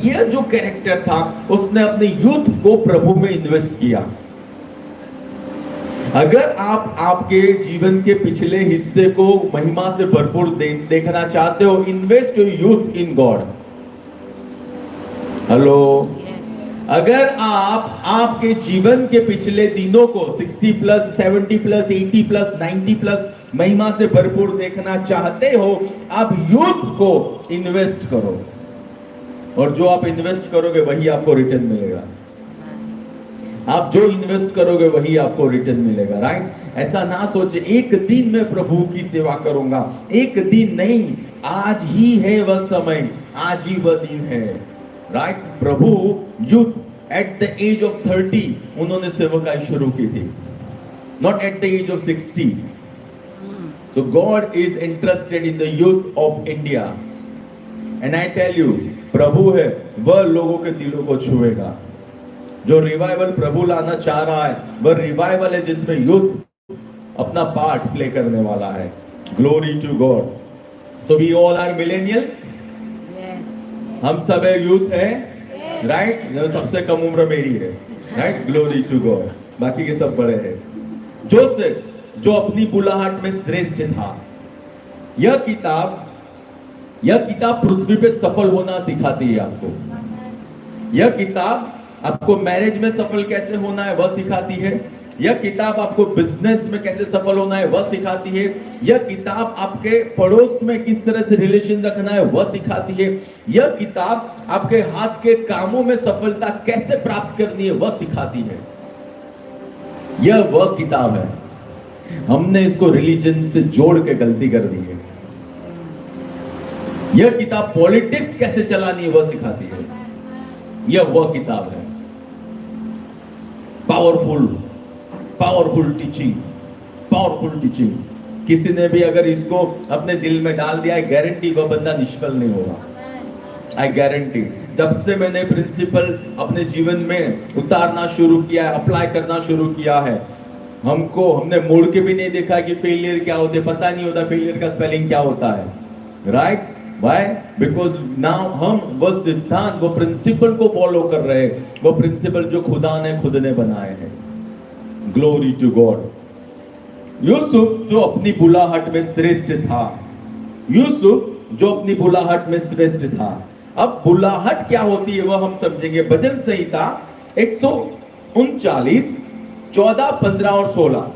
ये जो कैरेक्टर था उसने अपने यूथ को प्रभु में इन्वेस्ट किया। अगर आप आपके जीवन के पिछले हिस्से को महिमा से भरपूर देखना चाहते हो, invest your youth in God. Hello, अगर आप आपके जीवन के पिछले दिनों को 60 प्लस 70 प्लस 80 प्लस 90 प्लस महिमा से भरपूर देखना चाहते हो, आप यूथ को इन्वेस्ट करो, और जो आप इन्वेस्ट करोगे वही आपको रिटर्न मिलेगा। आप जो इन्वेस्ट करोगे वही आपको रिटर्न मिलेगा, राइट? ऐसा ना सोचे एक दिन में प्रभु की सेवा करूंगा, एक दिन नहीं, आज ही है वह समय, आज ही वह दिन है, राइट? प्रभु youth at the age of 30 उन्होंने सेवकाई शुरू की थी, not at the age of 60। So God is interested in the youth of India, and I tell you, प्रभु है वह लोगों के दिलों को छुएगा। जो रिवाइवल प्रभु लाना चाह रहा है वह रिवाइवल है जिसमें यूथ अपना पार्ट प्ले करने वाला है। Glory to God. So we all are millennials, हम सब यूथ है, राइट? सबसे कम उम्र मेरी है, राइट? Glory to God. बाकी के सब बड़े हैं। जोसेफ जो अपनी बुलाहट में श्रेष्ठ था, यह किताब पृथ्वी पे सफल होना सिखाती है आपको। यह किताब आपको मैरिज में सफल कैसे होना है वह सिखाती है। यह किताब आपको बिजनेस में कैसे सफल होना है वह सिखाती है। यह किताब आपके पड़ोस में किस तरह से रिलेशन रखना है वह सिखाती है। यह किताब आपके हाथ के कामों में सफलता कैसे प्राप्त करनी है वह सिखाती है। यह वह किताब है, हमने इसको रिलीजन से जोड़ के गलती कर दी है। यह किताब पॉलिटिक्स कैसे चलानी है वह सिखाती है। यह वह किताब है। Powerful teaching. किसी ने भी अगर इसको अपने दिल में डाल दिया है, गारंटी वह बंदा निष्फल नहीं होगा। I guarantee. जब से मैंने प्रिंसिपल अपने जीवन में उतारना शुरू किया है, अप्लाई करना शुरू किया है, हमने मुड़ के भी नहीं देखा कि फेलियर क्या होते, पता नहीं होता फेलियर का स्पेलिंग क्या होता है, राइट? Why? Because now हम वो सिद्धांत, वो प्रिंसिपल को फॉलो कर रहे हैं, वो प्रिंसिपल जो खुद ने बनाए हैं। Glory to God. यूसुफ जो अपनी बुलाहट में श्रेष्ठ था। अब बुलाहट क्या होती है वह हम समझेंगे। भजन संहिता 139 14 15 और 16।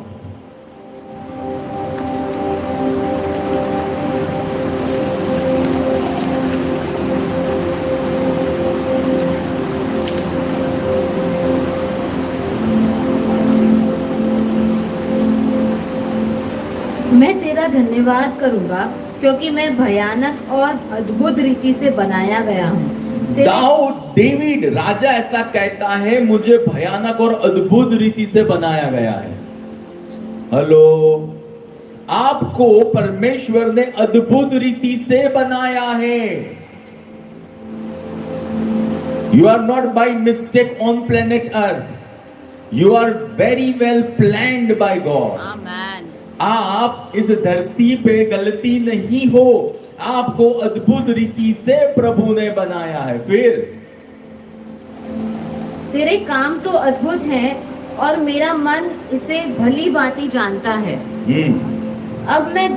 मैं तेरा धन्यवाद करूंगा क्योंकि मैं भयानक और अद्भुत रीति से बनाया गया हूँ। डेविड राजा ऐसा कहता है, मुझे भयानक और अद्भुत रीति से बनाया गया है। हेलो, आपको परमेश्वर ने अद्भुत रीति से बनाया है। You are not by mistake on planet earth, you are very well planned by God. Amen. आप इस धरती पे गलती नहीं हो, आपको अद्भुत रीति से प्रभु ने बनाया है। फिर तेरे काम तो अद्भुत हैं और मेरा मन इसे भली भांति जानता है। जब मैं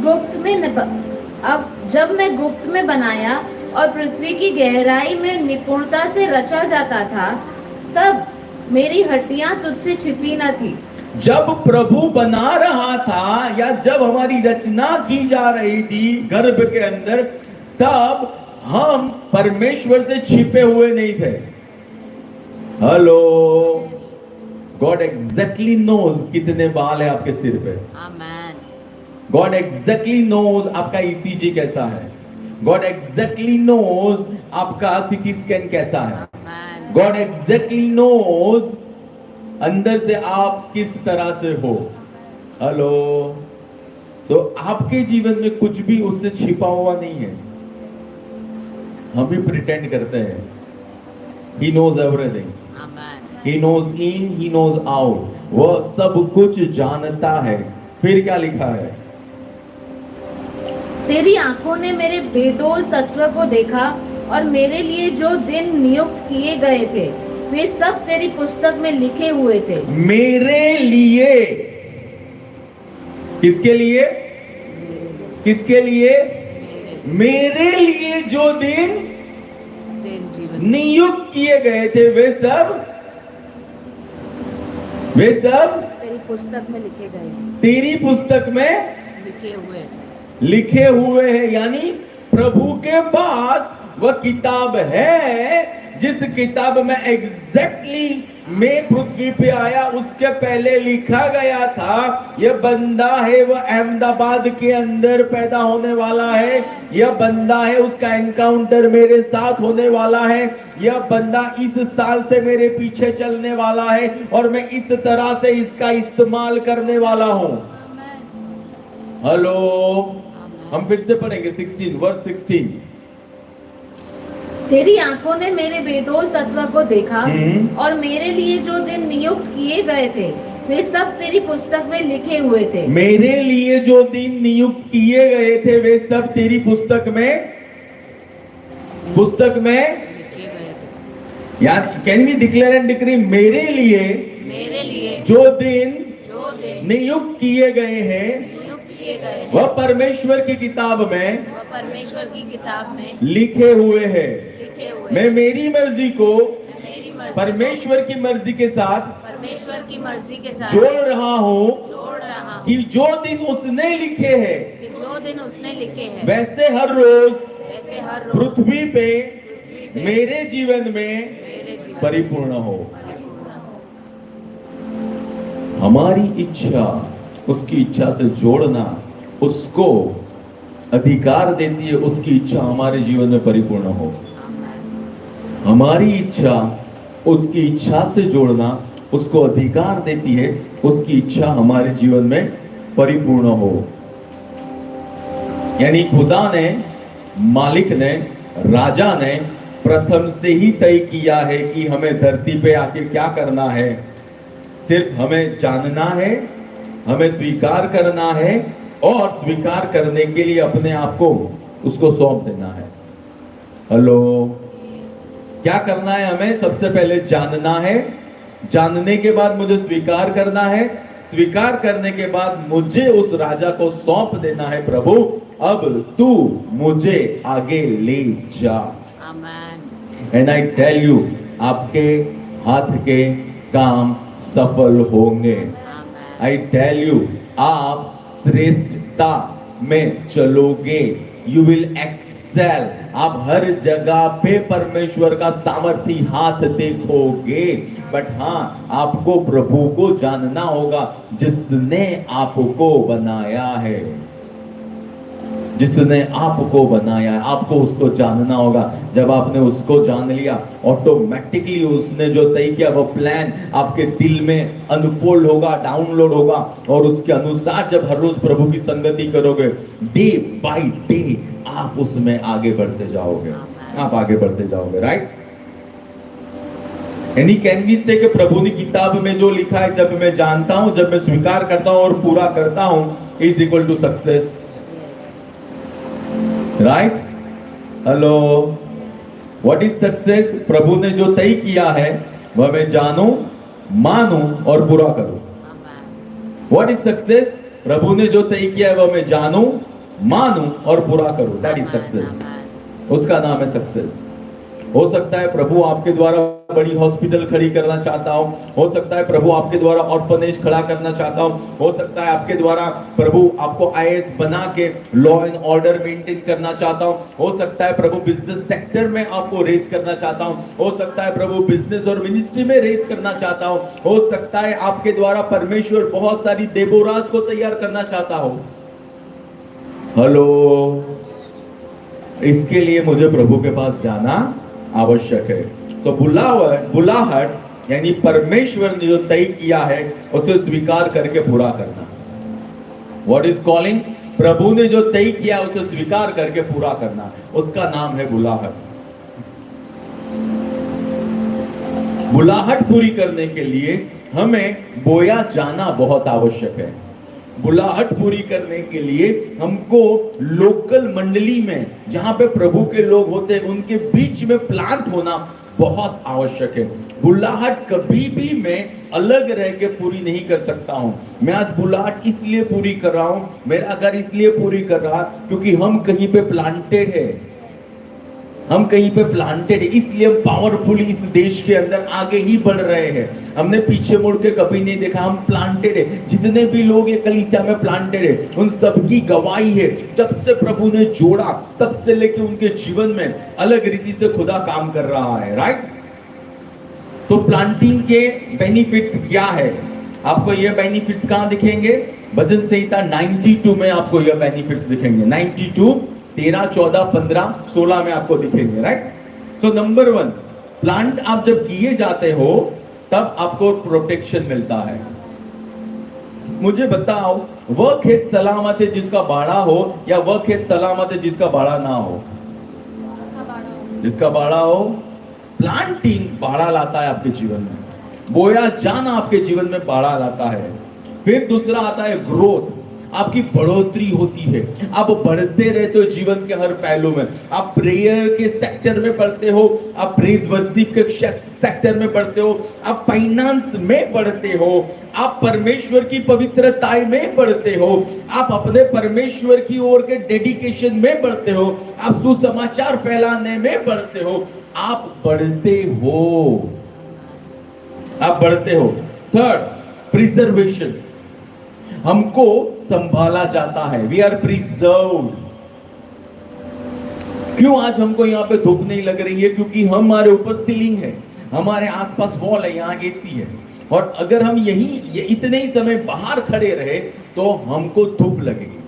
गुप्त में बनाया और पृथ्वी की गहराई में निपुणता से रचा जाता था, तब मेरी हड्डियां तुझसे छिपी न थी। जब प्रभु बना रहा था या जब हमारी रचना की जा रही थी गर्भ के अंदर, तब हम परमेश्वर से छिपे हुए नहीं थे। हेलो, गॉड एग्जैक्टली नोज कितने बाल है आपके सिर पे। आमेन। गॉड एग्जैक्टली नोज आपका ईसीजी कैसा है। गॉड एग्जैक्टली नोज आपका सीटी स्कैन कैसा है। गॉड एग्जैक्टली नोज अंदर से आप किस तरह से हो। हेलो, तो आपके जीवन में कुछ भी उससे छिपा हुआ नहीं है। हम भी प्रिटेंड करते हैं। He knows everything. He knows in, he knows out. वह सब कुछ जानता है। फिर क्या लिखा है? तेरी आंखों ने मेरे बेडोल तत्व को देखा और मेरे लिए जो दिन नियुक्त किए गए थे वे सब तेरी पुस्तक में लिखे हुए थे। मेरे लिए, किसके लिए? किसके लिए? मेरे लिए जो दिन तेरे जीवन नियुक्त किए गए थे वे सब तेरी पुस्तक में लिखे गए हैं, तेरी पुस्तक में लिखे हुए हैं। लिखे हुए हैं। यानी प्रभु के पास वह किताब है जिस किताब में एग्जैक्टली मैं पृथ्वी पे आया उसके पहले लिखा गया था यह बंदा है वह अहमदाबाद के अंदर पैदा होने वाला है, यह बंदा है उसका एनकाउंटर मेरे साथ होने वाला है, यह बंदा इस साल से मेरे पीछे चलने वाला है और मैं इस तरह से इसका इस्तेमाल करने वाला हूं। हेलो, हम फिर से पढ़ेंगे 16 वर्स 16। तेरी आंखों ने मेरे बेडोल तत्व को देखा और मेरे लिए जो दिन नियुक्त किए गए थे वे सब तेरी पुस्तक में लिखे हुए थे। मेरे लिए जो दिन नियुक्त किए गए थे वे सब तेरी पुस्तक में लिखे गए थे। यार can we declare and decree, मेरे लिए जो दिन नियुक्त किए गए हैं वह परमेश्वर की किताब में लिखे हुए हैं। मैं मेरी मर्जी को परमेश्वर की मर्जी के साथ जोड़ रहा हूँ कि जो दिन उसने लिखे हैं वैसे हर रोज पृथ्वी पे मेरे जीवन में परिपूर्ण हो। हमारी इच्छा उसकी इच्छा से जोड़ना उसको अधिकार देती है, उसकी इच्छा हमारे जीवन में परिपूर्ण हो। हमारी इच्छा उसकी इच्छा से जोड़ना उसको अधिकार देती है, उसकी इच्छा हमारे जीवन में परिपूर्ण हो। यानी खुदा ने, मालिक ने, राजा ने प्रथम से ही तय किया है कि हमें धरती पे आके क्या करना है। सिर्फ हमें जानना है, हमें स्वीकार करना है और स्वीकार करने के लिए अपने आप को उसको सौंप देना है। हेलो, क्या करना है? हमें सबसे पहले जानना है, जानने के बाद मुझे स्वीकार करना है, स्वीकार करने के बाद मुझे उस राजा को सौंप देना है, प्रभु अब तू मुझे आगे ले जा। एंड आई टेल यू, आपके हाथ के काम सफल होंगे। आई टेल यू, आप श्रेष्ठता में चलोगे। You will excel. आप हर जगह पे परमेश्वर का सामर्थी हाथ देखोगे। बट हाँ, आपको प्रभु को जानना होगा जिसने आपको बनाया है, जिसने आपको बनाया है, आपको उसको जानना होगा। जब आपने उसको जान लिया, ऑटोमेटिकली उसने जो तय किया वो प्लान आपके दिल में अनफोल्ड होगा, डाउनलोड होगा और उसके अनुसार जब हर रोज प्रभु की संगति करोगे, डे बाय डे आप उसमें आगे बढ़ते जाओगे, आप आगे बढ़ते जाओगे। राइट? यानी कैन वी से कि प्रभु ने किताब में जो लिखा है, जब मैं जानता हूं, जब मैं स्वीकार करता हूं और पूरा करता हूं, is equal to success. Right? Hello, what is success? प्रभु ने जो तय किया है वह मैं जानूं, मानूं और पूरा करूं। What is success? प्रभु ने जो तय किया है वह मैं जानूं, मानूं और पूरा करूं। That is success. उसका नाम है सक्सेस। हो सकता है प्रभु आपके द्वारा बड़ी हॉस्पिटल खड़ी करना चाहता हूं, हो सकता है प्रभु आपके द्वारा ऑर्फनेज खड़ा करना चाहता हूं, हो सकता है आपके द्वारा प्रभु आपको आईएएस बना के लॉ एंड ऑर्डर मेंटेन करना चाहता हूं, हो सकता है प्रभु बिजनेस सेक्टर में आपको रेज करना चाहता हूं, हो सकता है प्रभु बिजनेस और मिनिस्ट्री में रेज करना चाहता हूं, हो सकता है आपके द्वारा परमेश्वर बहुत सारी देबोराज को तैयार करना चाहता हो। हेलो, इसके लिए मुझे प्रभु के पास जाना आवश्यक है। तो बुलाहट यानी परमेश्वर ने जो तय किया है उसे स्वीकार करके पूरा करना। What is calling? प्रभु ने जो तय किया उसे स्वीकार करके पूरा करना, उसका नाम है बुलाहट। बुलाहट पूरी करने के लिए हमें बोया जाना बहुत आवश्यक है। बुलाहट पूरी करने के लिए हमको लोकल मंडली में जहां पे प्रभु के लोग होते हैं उनके बीच में प्लांट होना बहुत आवश्यक है। बुलाहट कभी भी मैं अलग रह के पूरी नहीं कर सकता हूं। मैं आज बुलाहट इसलिए पूरी कर रहा हूं, मेरा घर इसलिए पूरी कर रहा क्योंकि हम कहीं पे प्लांटेड है, हम कहीं पे प्लांटेड है, इसलिए हम पावरफुली इस देश के अंदर आगे ही बढ़ रहे हैं। हमने पीछे मुड़ के कभी नहीं देखा, हम प्लांटेड है। जितने भी लोग ये कलीसिया में प्लांटेड है उन सबकी गवाही है, जब से प्रभु ने जोड़ा तब से लेके उनके जीवन में अलग रीति से खुदा काम कर रहा है। राइट? तो प्लांटिंग के बेनिफिट्स क्या है? आपको ये बेनिफिट्स कहां दिखेंगे? भजन संहिता 92 में आपको ये बेनिफिट्स दिखेंगे। 92 13, 14, 15, 16 में आपको दिखेंगे। राइट? तो नंबर 1, प्लांट आप जब किए जाते हो तब आपको प्रोटेक्शन मिलता है। मुझे बताओ, वह खेत सलामत है जिसका बाड़ा हो या वह खेत सलामत है जिसका बाड़ा ना हो? जिसका बाड़ा हो। प्लांटिंग बाड़ा लाता है आपके जीवन में, बोया जाना आपके जीवन में बाड़ा लाता है। फिर दूसरा आता है ग्रोथ, आपकी बढ़ोतरी होती है, आप बढ़ते रहते हो जीवन के हर पहलू में। आप प्रेयर के सेक्टर में बढ़ते हो, आप प्रेज वर्शिप के सेक्टर में बढ़ते हो, आप फाइनेंस में बढ़ते हो, आप परमेश्वर की पवित्रता में बढ़ते हो, आप अपने परमेश्वर की ओर के डेडिकेशन में बढ़ते हो, आप सुसमाचार फैलाने में बढ़ते हो, आप बढ़ते हो, आप बढ़ते हो। थर्ड, प्रिजर्वेशन, हमको संभाला जाता है। We are preserved. क्यों आज हमको यहाँ पे धूप नहीं लग रही है? क्योंकि हमारे ऊपर सीलिंग है, हमारे आसपास वॉल है, यहाँ एसी है। और अगर हम यही इतने ही समय बाहर खड़े रहे तो हमको धूप लगेगी।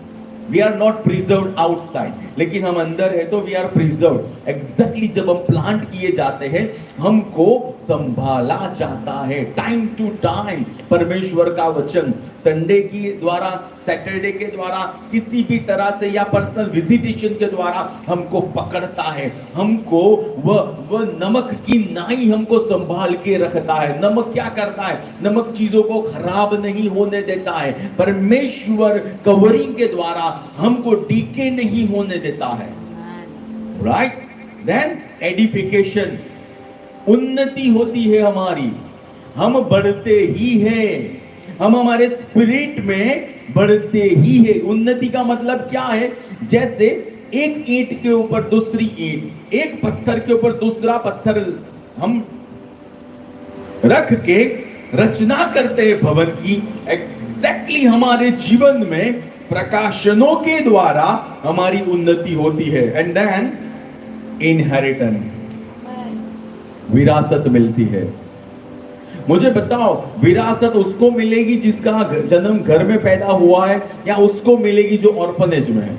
We are not preserved outside, लेकिन हम अंदर है तो वी आर प्रिजर्व्ड। एग्जैक्टली जब हम प्लांट किए जाते हैं हमको संभाला जाता है टाइम टू टाइम। परमेश्वर का वचन संडे के द्वारा, सैटरडे के द्वारा, किसी भी तरह से या पर्सनल विजिटेशन के द्वारा हमको पकड़ता है, हमको वह नमक की नाई हमको संभाल के रखता है। नमक क्या करता है? नमक चीजों को खराब नहीं होने देता है। परमेश्वर कवरिंग के द्वारा हमको डीके नहीं होने देता है। राइट? देन एडिफिकेशन, उन्नति होती है हमारी, हम बढ़ते ही हैं, हम हमारे स्पिरिट में बढ़ते ही है। उन्नति का मतलब क्या है? जैसे एक ईंट के ऊपर दूसरी ईंट, एक पत्थर के ऊपर दूसरा पत्थर हम रख के रचना करते हैं भवन की। एग्जैक्टली हमारे जीवन में प्रकाशनों के द्वारा हमारी उन्नति होती है। एंड देन इनहेरिटेंस, विरासत मिलती है। मुझे बताओ, विरासत उसको मिलेगी जिसका जन्म घर में पैदा हुआ है या उसको मिलेगी जो ऑर्फनेज में है?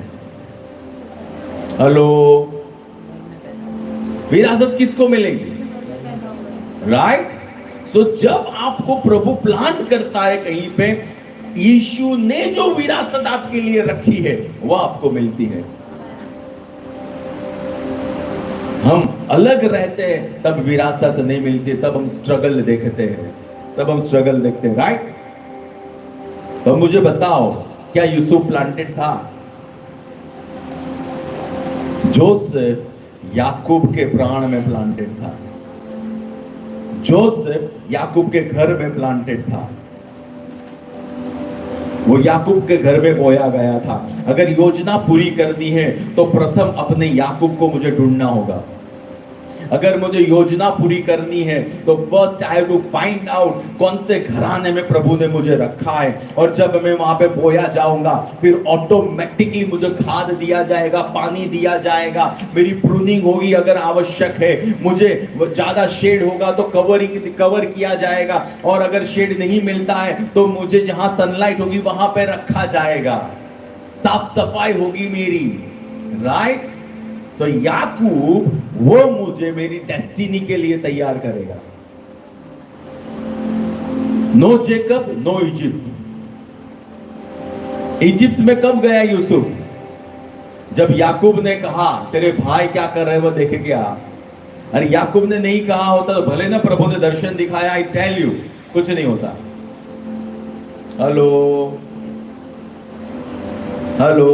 हेलो, विरासत किसको मिलेगी? राइट? सो जब आपको प्रभु प्लांट करता है कहीं पे, यीशु ने जो विरासत आपके लिए रखी है वो आपको मिलती है। हम अलग रहते हैं तब विरासत नहीं मिलती, तब हम स्ट्रगल देखते हैं, तब हम स्ट्रगल देखते हैं। राइट? तो मुझे बताओ, क्या यूसुफ प्लांटेड था? जोसेफ याकूब के प्राण में प्लांटेड था, जोसेफ याकूब के घर में प्लांटेड था, वो याकूब के घर में बोया गया था। अगर योजना पूरी करनी है तो प्रथम अपने याकूब को मुझे ढूंढना होगा। अगर मुझे योजना पूरी करनी है तो first I have to find out कौन से घराने में प्रभु ने मुझे रखा है। और जब मैं वहां पे बोया जाऊंगा फिर ऑटोमेटिकली मुझे खाद दिया जाएगा, पानी दिया जाएगा, मेरी प्रूनिंग होगी अगर आवश्यक है, मुझे ज्यादा शेड होगा तो कवर किया जाएगा, और अगर शेड नहीं मिलता है तो मुझे जहां सनलाइट होगी वहां पे रखा जाएगा, साफ सफाई होगी मेरी। राइट? तो याकूब वो मुझे मेरी डेस्टिनी के लिए तैयार करेगा। No Jacob, no Egypt. Egypt में कब गया यूसुफ? जब याकूब ने कहा तेरे भाई क्या कर रहे हैं वो देखे क्या। अरे याकूब ने नहीं कहा होता तो भले ना प्रभु ने दर्शन दिखाया, आई टेल यू कुछ नहीं होता। हेलो, हेलो,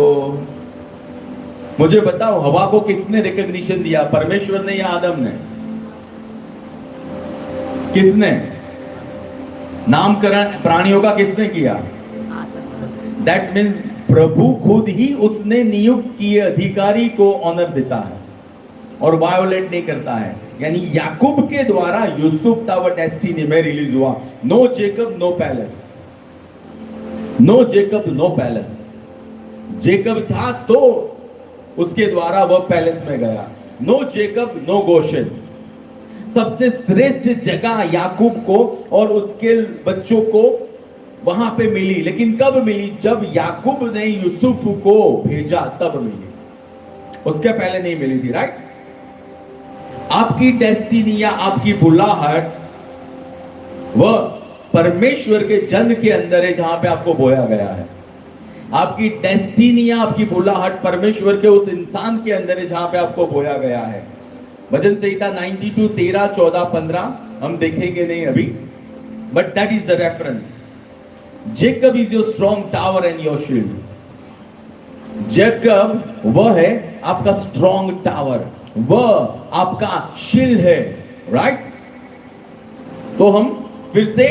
मुझे बताओ हवा को किसने रिकॉग्निशन दिया, परमेश्वर ने या आदम ने? किसने? नामकरण प्राणियों का किसने किया? दैट मीन्स प्रभु खुद ही उसने नियुक्त किए अधिकारी को ऑनर देता है और वायोलेट नहीं करता है। यानी याकूब के द्वारा यूसुफ टावर डेस्टिनी में रिलीज हुआ। No Jacob no palace, no Jacob no palace. Jacob था तो उसके द्वारा वह पैलेस में गया। No Jacob no Goshen. सबसे श्रेष्ठ जगह याकूब को और उसके बच्चों को वहां पे मिली, लेकिन कब मिली? जब याकूब ने यूसुफ को भेजा तब मिली, उसके पहले नहीं मिली थी। राइट? आपकी डेस्टिनी या आपकी बुलाहट वह परमेश्वर के जन के अंदर है जहां पे आपको बोया गया है। आपकी डेस्टिनी या आपकी बुलाहट परमेश्वर के उस इंसान के अंदर है जहां पे आपको बोया गया है। भजन संहिता 92 13 14 15 हम देखेंगे नहीं अभी, but that is the reference. Jacob is your strong tower and your shield. Jacob वह है आपका स्ट्रॉन्ग टावर, वह आपका शील्ड है। राइट? तो हम फिर से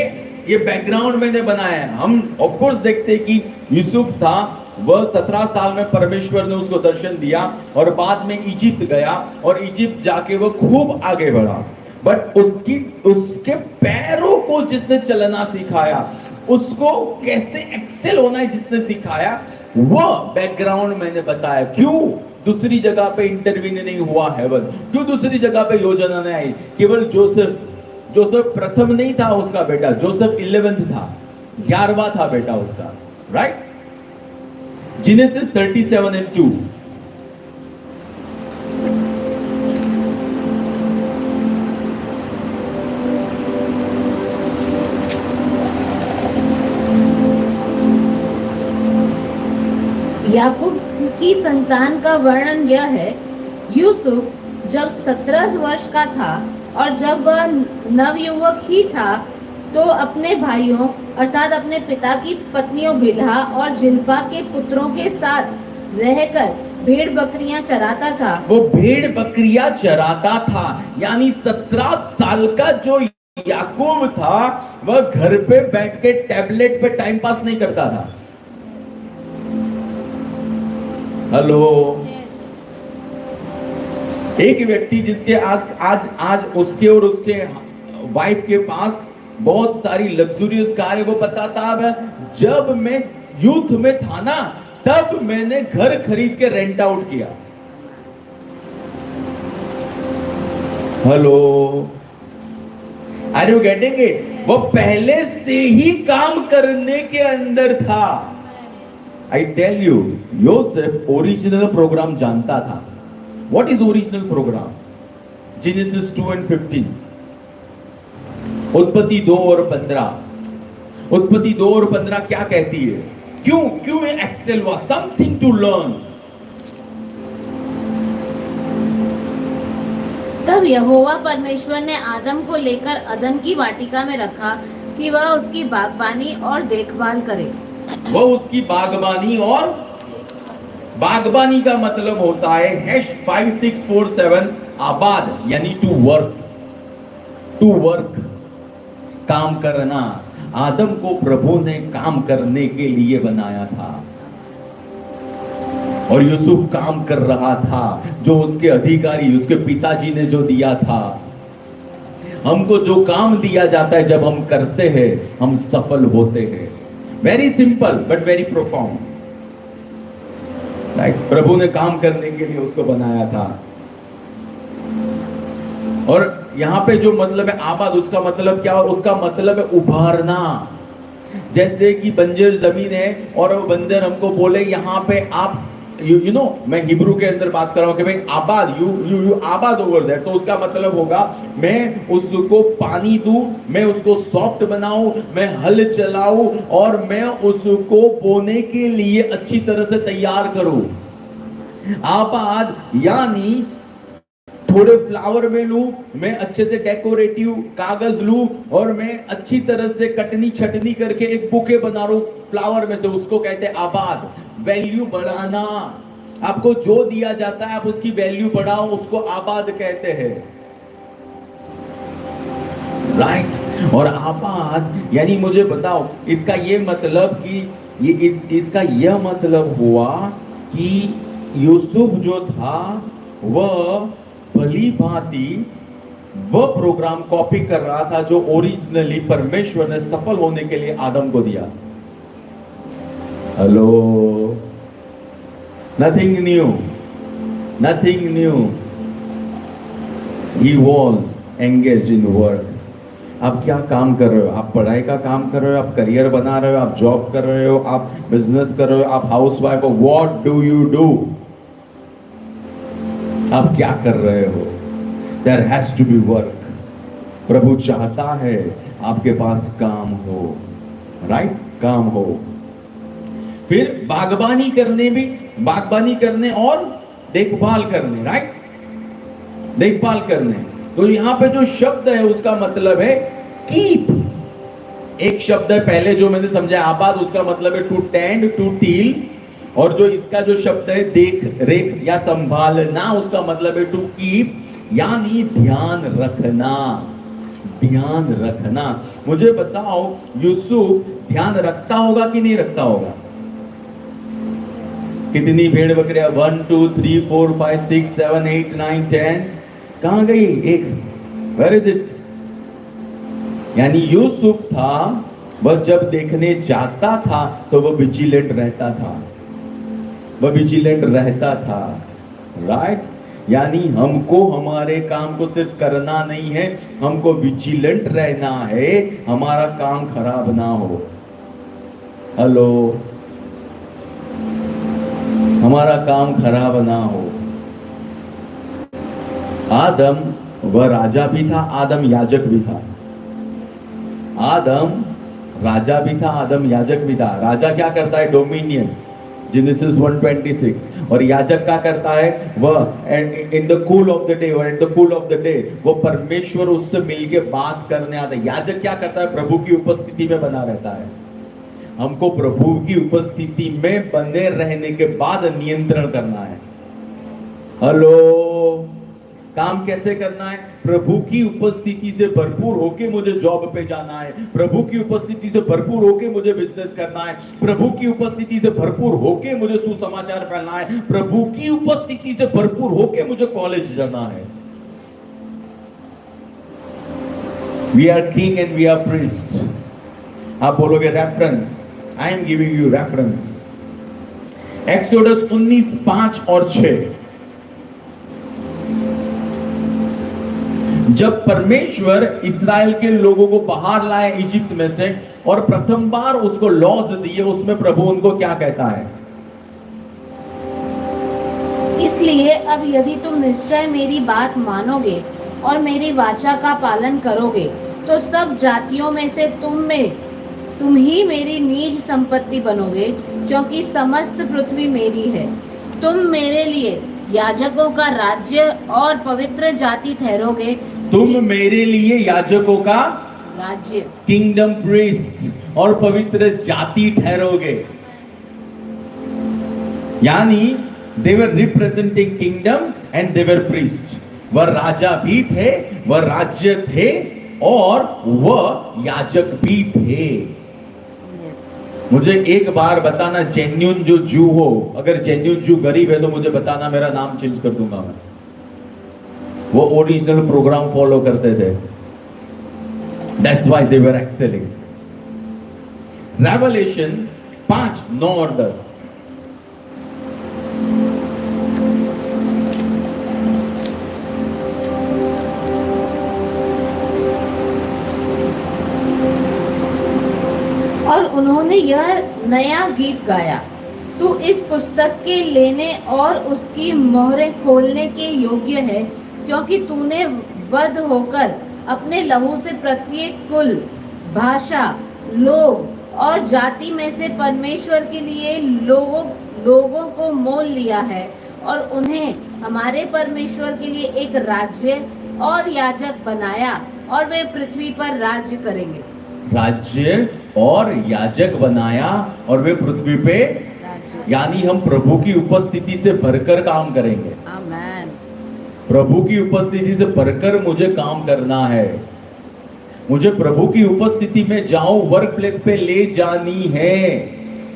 ये बैकग्राउंड मैंने बनाया है। हम ऑफ कोर्स देखते हैं कि यूसुफ था, वह 17 साल में परमेश्वर ने उसको दर्शन दिया और बाद में इजिप्ट गया और इजिप्ट जाके वह खूब आगे बढ़ा। बट उसके पैरों को जिसने चलना सिखाया, उसको कैसे एक्सेल होना है जिसने सिखाया, वह बैकग्राउंड मैंने बताया। क्यों दूसरी जगह पे इंटरव्यू नहीं हुआ हेवन? क्यों दूसरी जगह पे योजना नहीं आई? केवल जोसेफ प्रथम नहीं था उसका बेटा, जोसेफ 11th था, 11वां था बेटा उसका। राइट? Genesis 37 and 2। याकूब की संतान का वर्णन यह है। यूसुफ जब 17 वर्ष का था और जब वह नवयुवक ही था तो अपने भाइयों अर्थात अपने पिता की पत्नियों बिल्हा और जिल्पा के पुत्रों के साथ रहकर भेड़ बकरियां चराता था। वो भेड़ बकरियां चराता था। यानी 17 साल का जो याकूब था वह घर पे बैठ के टैबलेट पे टाइम पास नहीं करता था। हेलो, एक व्यक्ति जिसके आज उसके और उसके वाइफ के पास बहुत सारी लग्जूरियस कार है, वो बताता है जब मैं यूथ में था ना तब मैंने घर खरीद के रेंट आउट किया। Hello, are you getting it? वो पहले से ही काम करने के अंदर था। I tell you, Yosef original program जानता था। What is original program? Genesis 2 and 15, उत्पत्ति 2 और 15। उत्पत्ति 2 और 15 क्या कहती है? क्यों एक्सेल हुआ? Something to learn. तब यहोवा परमेश्वर ने आदम को लेकर अदन की वाटिका में रखा कि वह उसकी बागबानी और देखभाल करे। वह उसकी बागबानी और बागबानी का मतलब होता है #5647 आबाद, यानी टू वर्क, काम करना। आदम को प्रभु ने काम करने के लिए बनाया था और यूसुफ काम कर रहा था जो उसके अधिकारी, उसके पिताजी ने जो दिया था। हमको जो काम दिया जाता है जब हम करते हैं हम सफल होते हैं। Very simple but very profound. Right? प्रभु ने काम करने के लिए उसको बनाया था। और यहां पे जो मतलब है आबाद, उसका मतलब क्या? उसका मतलब है उभारना। जैसे कि बंजर जमीन है और वो बंदर हमको बोले यहां पे आप यू नो, मैं हिब्रू के अंदर बात कर रहा हूं कि भाई आबाद, यू आबाद ओवर देयर, तो उसका मतलब होगा मैं उसको पानी दूं, मैं उसको सॉफ्ट बनाऊं, मैं हल चलाऊं और मैं उसको बोने के लिए अच्छी तरह से तैयार करूं। आबाद यानी थोड़े फ्लावर में लूं, मैं अच्छे से डेकोरेटिव कागज लूं और मैं अच्छी तरह से कटनी छटनी करके एक बुके बना रहा हूं फ्लावर में से, उसको कहते हैं आबाद। वैल्यू बढ़ाना। आपको जो दिया जाता है आप उसकी वैल्यू बढ़ाओ, उसको आबाद कहते हैं, राइट। और आबाद यानी मुझे बताओ, इसका ये मतलब कि इसका यह मतलब हुआ कि यूसुफ जो था वह भली भांति वह प्रोग्राम कॉपी कर रहा था जो ओरिजिनली परमेश्वर ने सफल होने के लिए आदम को दिया। Hello, nothing new, nothing new. He was engage in work. आप क्या काम कर रहे हो? आप पढ़ाई का काम कर रहे हो, आप करियर बना रहे हो, आप जॉब कर रहे हो, आप बिजनेस कर रहे हो, आप हाउस वाइफ हो, व्हाट डू यू डू? आप क्या कर रहे हो? There has to be work. प्रभु चाहता है आपके पास काम हो, राइट, काम हो। फिर बागबानी करने भी, बागबानी करने और देखभाल करने, राइट, देखभाल करने। तो यहां पे जो शब्द है उसका मतलब है कीप। एक शब्द है पहले जो मैंने समझा आबाद, उसका मतलब है टू टेंड, टू टील। और जो इसका जो शब्द है देख रेख या संभालना, उसका मतलब है टू कीप, यानी ध्यान रखना, ध्यान रखना। मुझे बताओ, यूसुफ ध्यान रखता होगा कि नहीं रखता होगा? कितनी भेड़ बकरियां? 1 2 3 4 5 6 7 8 9 10, कहां गई एक? Where is it? यानी यूसुफ था, वह जब देखने जाता था तो वह विजिलेंट रहता था, वह विजिलेंट रहता था, राइट। यानी हमको हमारे काम को सिर्फ करना नहीं है, हमको विजिलेंट रहना है, हमारा काम खराब ना हो। हेलो, हमारा काम खराब ना हो। आदम वह राजा भी था, आदम याजक भी था। आदम राजा भी था, आदम याजक भी था। राजा क्या करता है? Dominion, Genesis 1:26। और याजक क्या करता है? वह in the cool of the day, और in the cool of the day वो परमेश्वर उससे मिलके बात करने आता है। याजक क्या करता है? प्रभु की उपस्थिति में बना रहता है। हमको प्रभु की उपस्थिति में बने रहने के बाद नियंत्रण करना है। हेलो, काम कैसे करना है? प्रभु की उपस्थिति से भरपूर होके मुझे जॉब पे जाना है, प्रभु की उपस्थिति से भरपूर होके मुझे बिजनेस करना है, प्रभु की उपस्थिति से भरपूर होके मुझे सुसमाचार फैलाना है, प्रभु की उपस्थिति से भरपूर होके मुझे कॉलेज जाना है। We are king and we are priest. आप बोलोगे reference, I am giving you reference. Exodus 19:5 और 6। जब परमेश्वर इस्राएल के लोगों को बाहर लाए इजिप्ट में से और प्रथम बार उसको लॉज दिए, उसमें प्रभु उनको क्या कहता है? इसलिए अब यदि तुम निश्चय मेरी बात मानोगे और मेरी वाचा का पालन करोगे तो सब जातियों में से तुम ही मेरी निज संपत्ति बनोगे, क्योंकि समस्त पृथ्वी मेरी है। तुम मेरे लिए याजकों का राज्य और पवित्र जाति ठहरोगे। तुम मेरे लिए याजकों का राज्य, किंगडम प्रीस्ट, और पवित्र जाति ठहरोगे। यानी they were representing kingdom and they were priest. वह राजा भी थे, वह राज्य थे, और वह याजक भी थे। मुझे एक बार बताना, जेन्युइन जो जू हो, अगर जेन्युइन जू गरीब है तो मुझे बताना, मेरा नाम चेंज कर दूंगा मैं। वो ओरिजिनल प्रोग्राम फॉलो करते थे, that's why they were excelling. Revelation 5, 9 और 10। और उन्होंने यह नया गीत गाया, तू इस पुस्तक के लेने और उसकी मोहरें खोलने के योग्य है, क्योंकि तूने वध होकर अपने लहू से प्रत्येक कुल, भाषा, लोग और जाति में से परमेश्वर के लिए लोगों को मोल लिया है, और उन्हें हमारे परमेश्वर के लिए एक राज्य और याजक बनाया, और वे पृथ्वी पर राज्य करेंगे। राज्य और याजक बनाया और वे पृथ्वी पे यानी हम प्रभु की उपस्थिति से भरकर काम करेंगे। आमेन। प्रभु की उपस्थिति से भरकर मुझे काम करना है। मुझे प्रभु की उपस्थिति में जाऊं, वर्क प्लेस पे ले जानी है,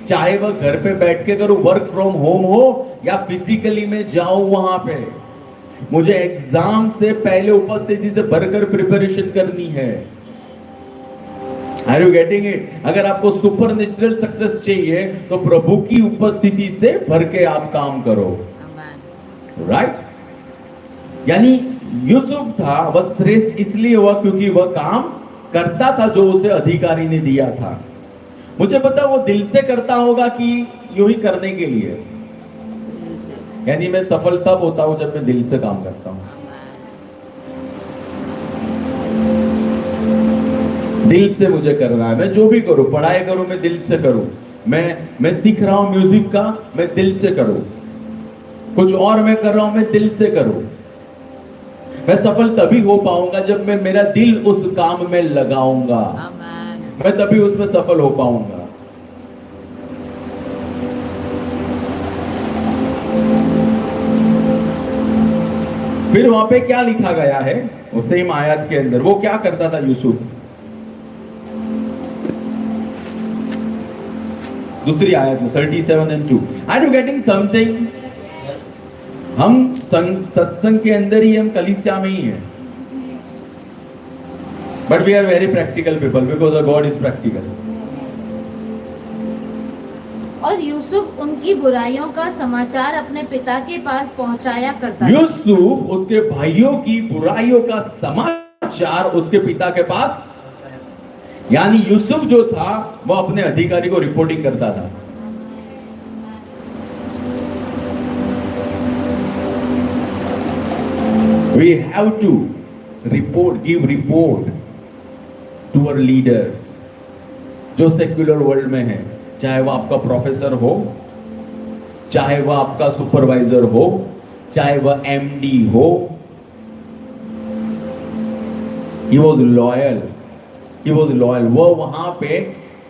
चाहे वह घर पे बैठ के करूं, वर्क फ्रॉम होम हो या फिजिकली में जाऊं वहां पे। मुझे एग्जाम से पहले उपस्थिति से भरकर प्रिपरेशन करनी है। Are you getting it? अगर आपको सुपर नेचुरल सक्सेस चाहिए तो प्रभु की उपस्थिति से भर के आप काम करो। राइट? यानी यूसुफ था वह श्रेष्ठ इसलिए हुआ क्योंकि वह काम करता था जो उसे अधिकारी ने दिया था। मुझे पता वो दिल से करता होगा कि यूं ही करने के लिए, यानी मैं सफल तब होता हूं जब मैं दिल से काम करता हूं। दिल से मुझे करना है। मैं जो भी करूं, पढ़ाई करूं, मैं दिल से करूं। मैं सीख रहा हूं म्यूजिक का, मैं दिल से करूं। कुछ और मैं कर रहा हूं, मैं दिल से करूं। मैं सफल तभी हो पाऊंगा जब मैं मेरा दिल उस काम में लगाऊंगा। मैं तभी उसमें सफल हो पाऊंगा। फिर वहां पे क्या लिखा गया है उस सेम आयत के अंदर? वो क्या करता था यूसुफ? दूसरी आयत में 37 and 2। Are you getting something? हम सत्संग के अंदर ही, हम कलीसिया में ही हैं, but we are very practical people because our God is practical. और यूसुफ उनकी बुराइयों का समाचार अपने पिता के पास पहुंचाया करता था। यूसुफ उसके भाइयों की बुराइयों का समाचार उसके पिता के पास, यानी यूसुफ जो था वो अपने अधिकारी को रिपोर्टिंग करता था। We have to give report to our leader, जो सेक्युलर वर्ल्ड में है, चाहे वो आपका प्रोफेसर हो, चाहे वह आपका सुपरवाइजर हो, चाहे वह एमडी हो। He was loyal. वो वहां पे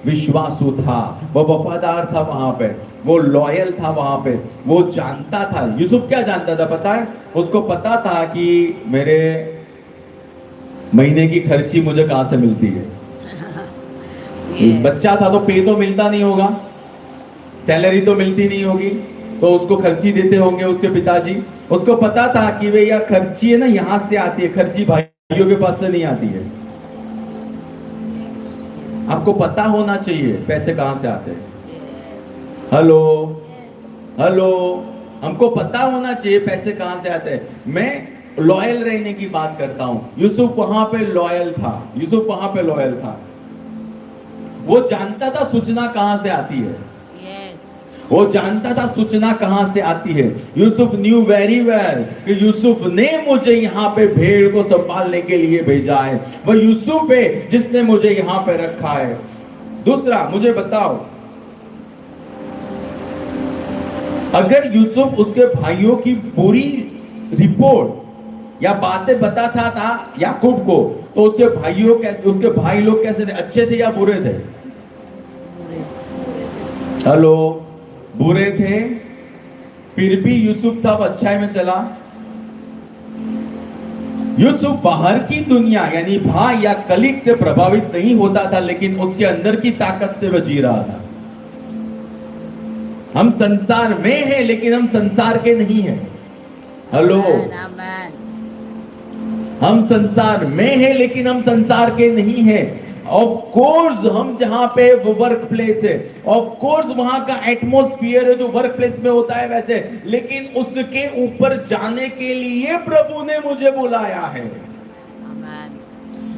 विश्वासु था, वो वफादार था, वहां पे वो लॉयल था, वहां पे वो जानता था। यूसुफ क्या जानता था पता है? उसको पता था कि मेरे महीने की खर्ची मुझे कहां से मिलती है। yes. बच्चा था तो पे तो मिलता नहीं होगा, सैलरी तो मिलती नहीं होगी, तो उसको खर्ची देते होंगे उसके पिताजी। उसको पता था कि भैया खर्ची है ना यहां से आती है, खर्ची भाइयों के पास से नहीं आती है। आपको पता होना चाहिए पैसे कहां से आते हैं। हेलो हेलो, हमको पता होना चाहिए पैसे कहां से आते हैं। मैं लॉयल रहने की बात करता हूं। यूसुफ वहां पे लॉयल था। वो जानता था सूचना कहां से आती है। वो जानता था सूचना कहां से आती है। यूसुफ न्यू वेरी वेल कि यूसुफ ने मुझे यहाँ पे भेड़ को संभालने के लिए भेजा है। वह यूसुफ है जिसने मुझे यहाँ पे रखा है। दूसरा, मुझे बताओ, अगर यूसुफ उसके भाइयों की पूरी रिपोर्ट या बातें बताता था याकूब को, तो उसके भाई लोग कैसे थे? अच्छे थे या बुरे थे? हेलो, बुरे थे। फिर भी यूसुफ था अच्छाई में चला। यूसुफ बाहर की दुनिया यानी भाई या कलीग से प्रभावित नहीं होता था, लेकिन उसके अंदर की ताकत से वह जी रहा था। हम संसार में हैं लेकिन हम संसार के नहीं हैं। हेलो, हम संसार में हैं लेकिन हम संसार के नहीं हैं। ऑफ कोर्स हम जहां पे वो वर्क प्लेस है, ऑफ कोर्स वहां का एटमॉस्फेयर है जो वर्क प्लेस में होता है वैसे, लेकिन उसके ऊपर जाने के लिए प्रभु ने मुझे बुलाया है।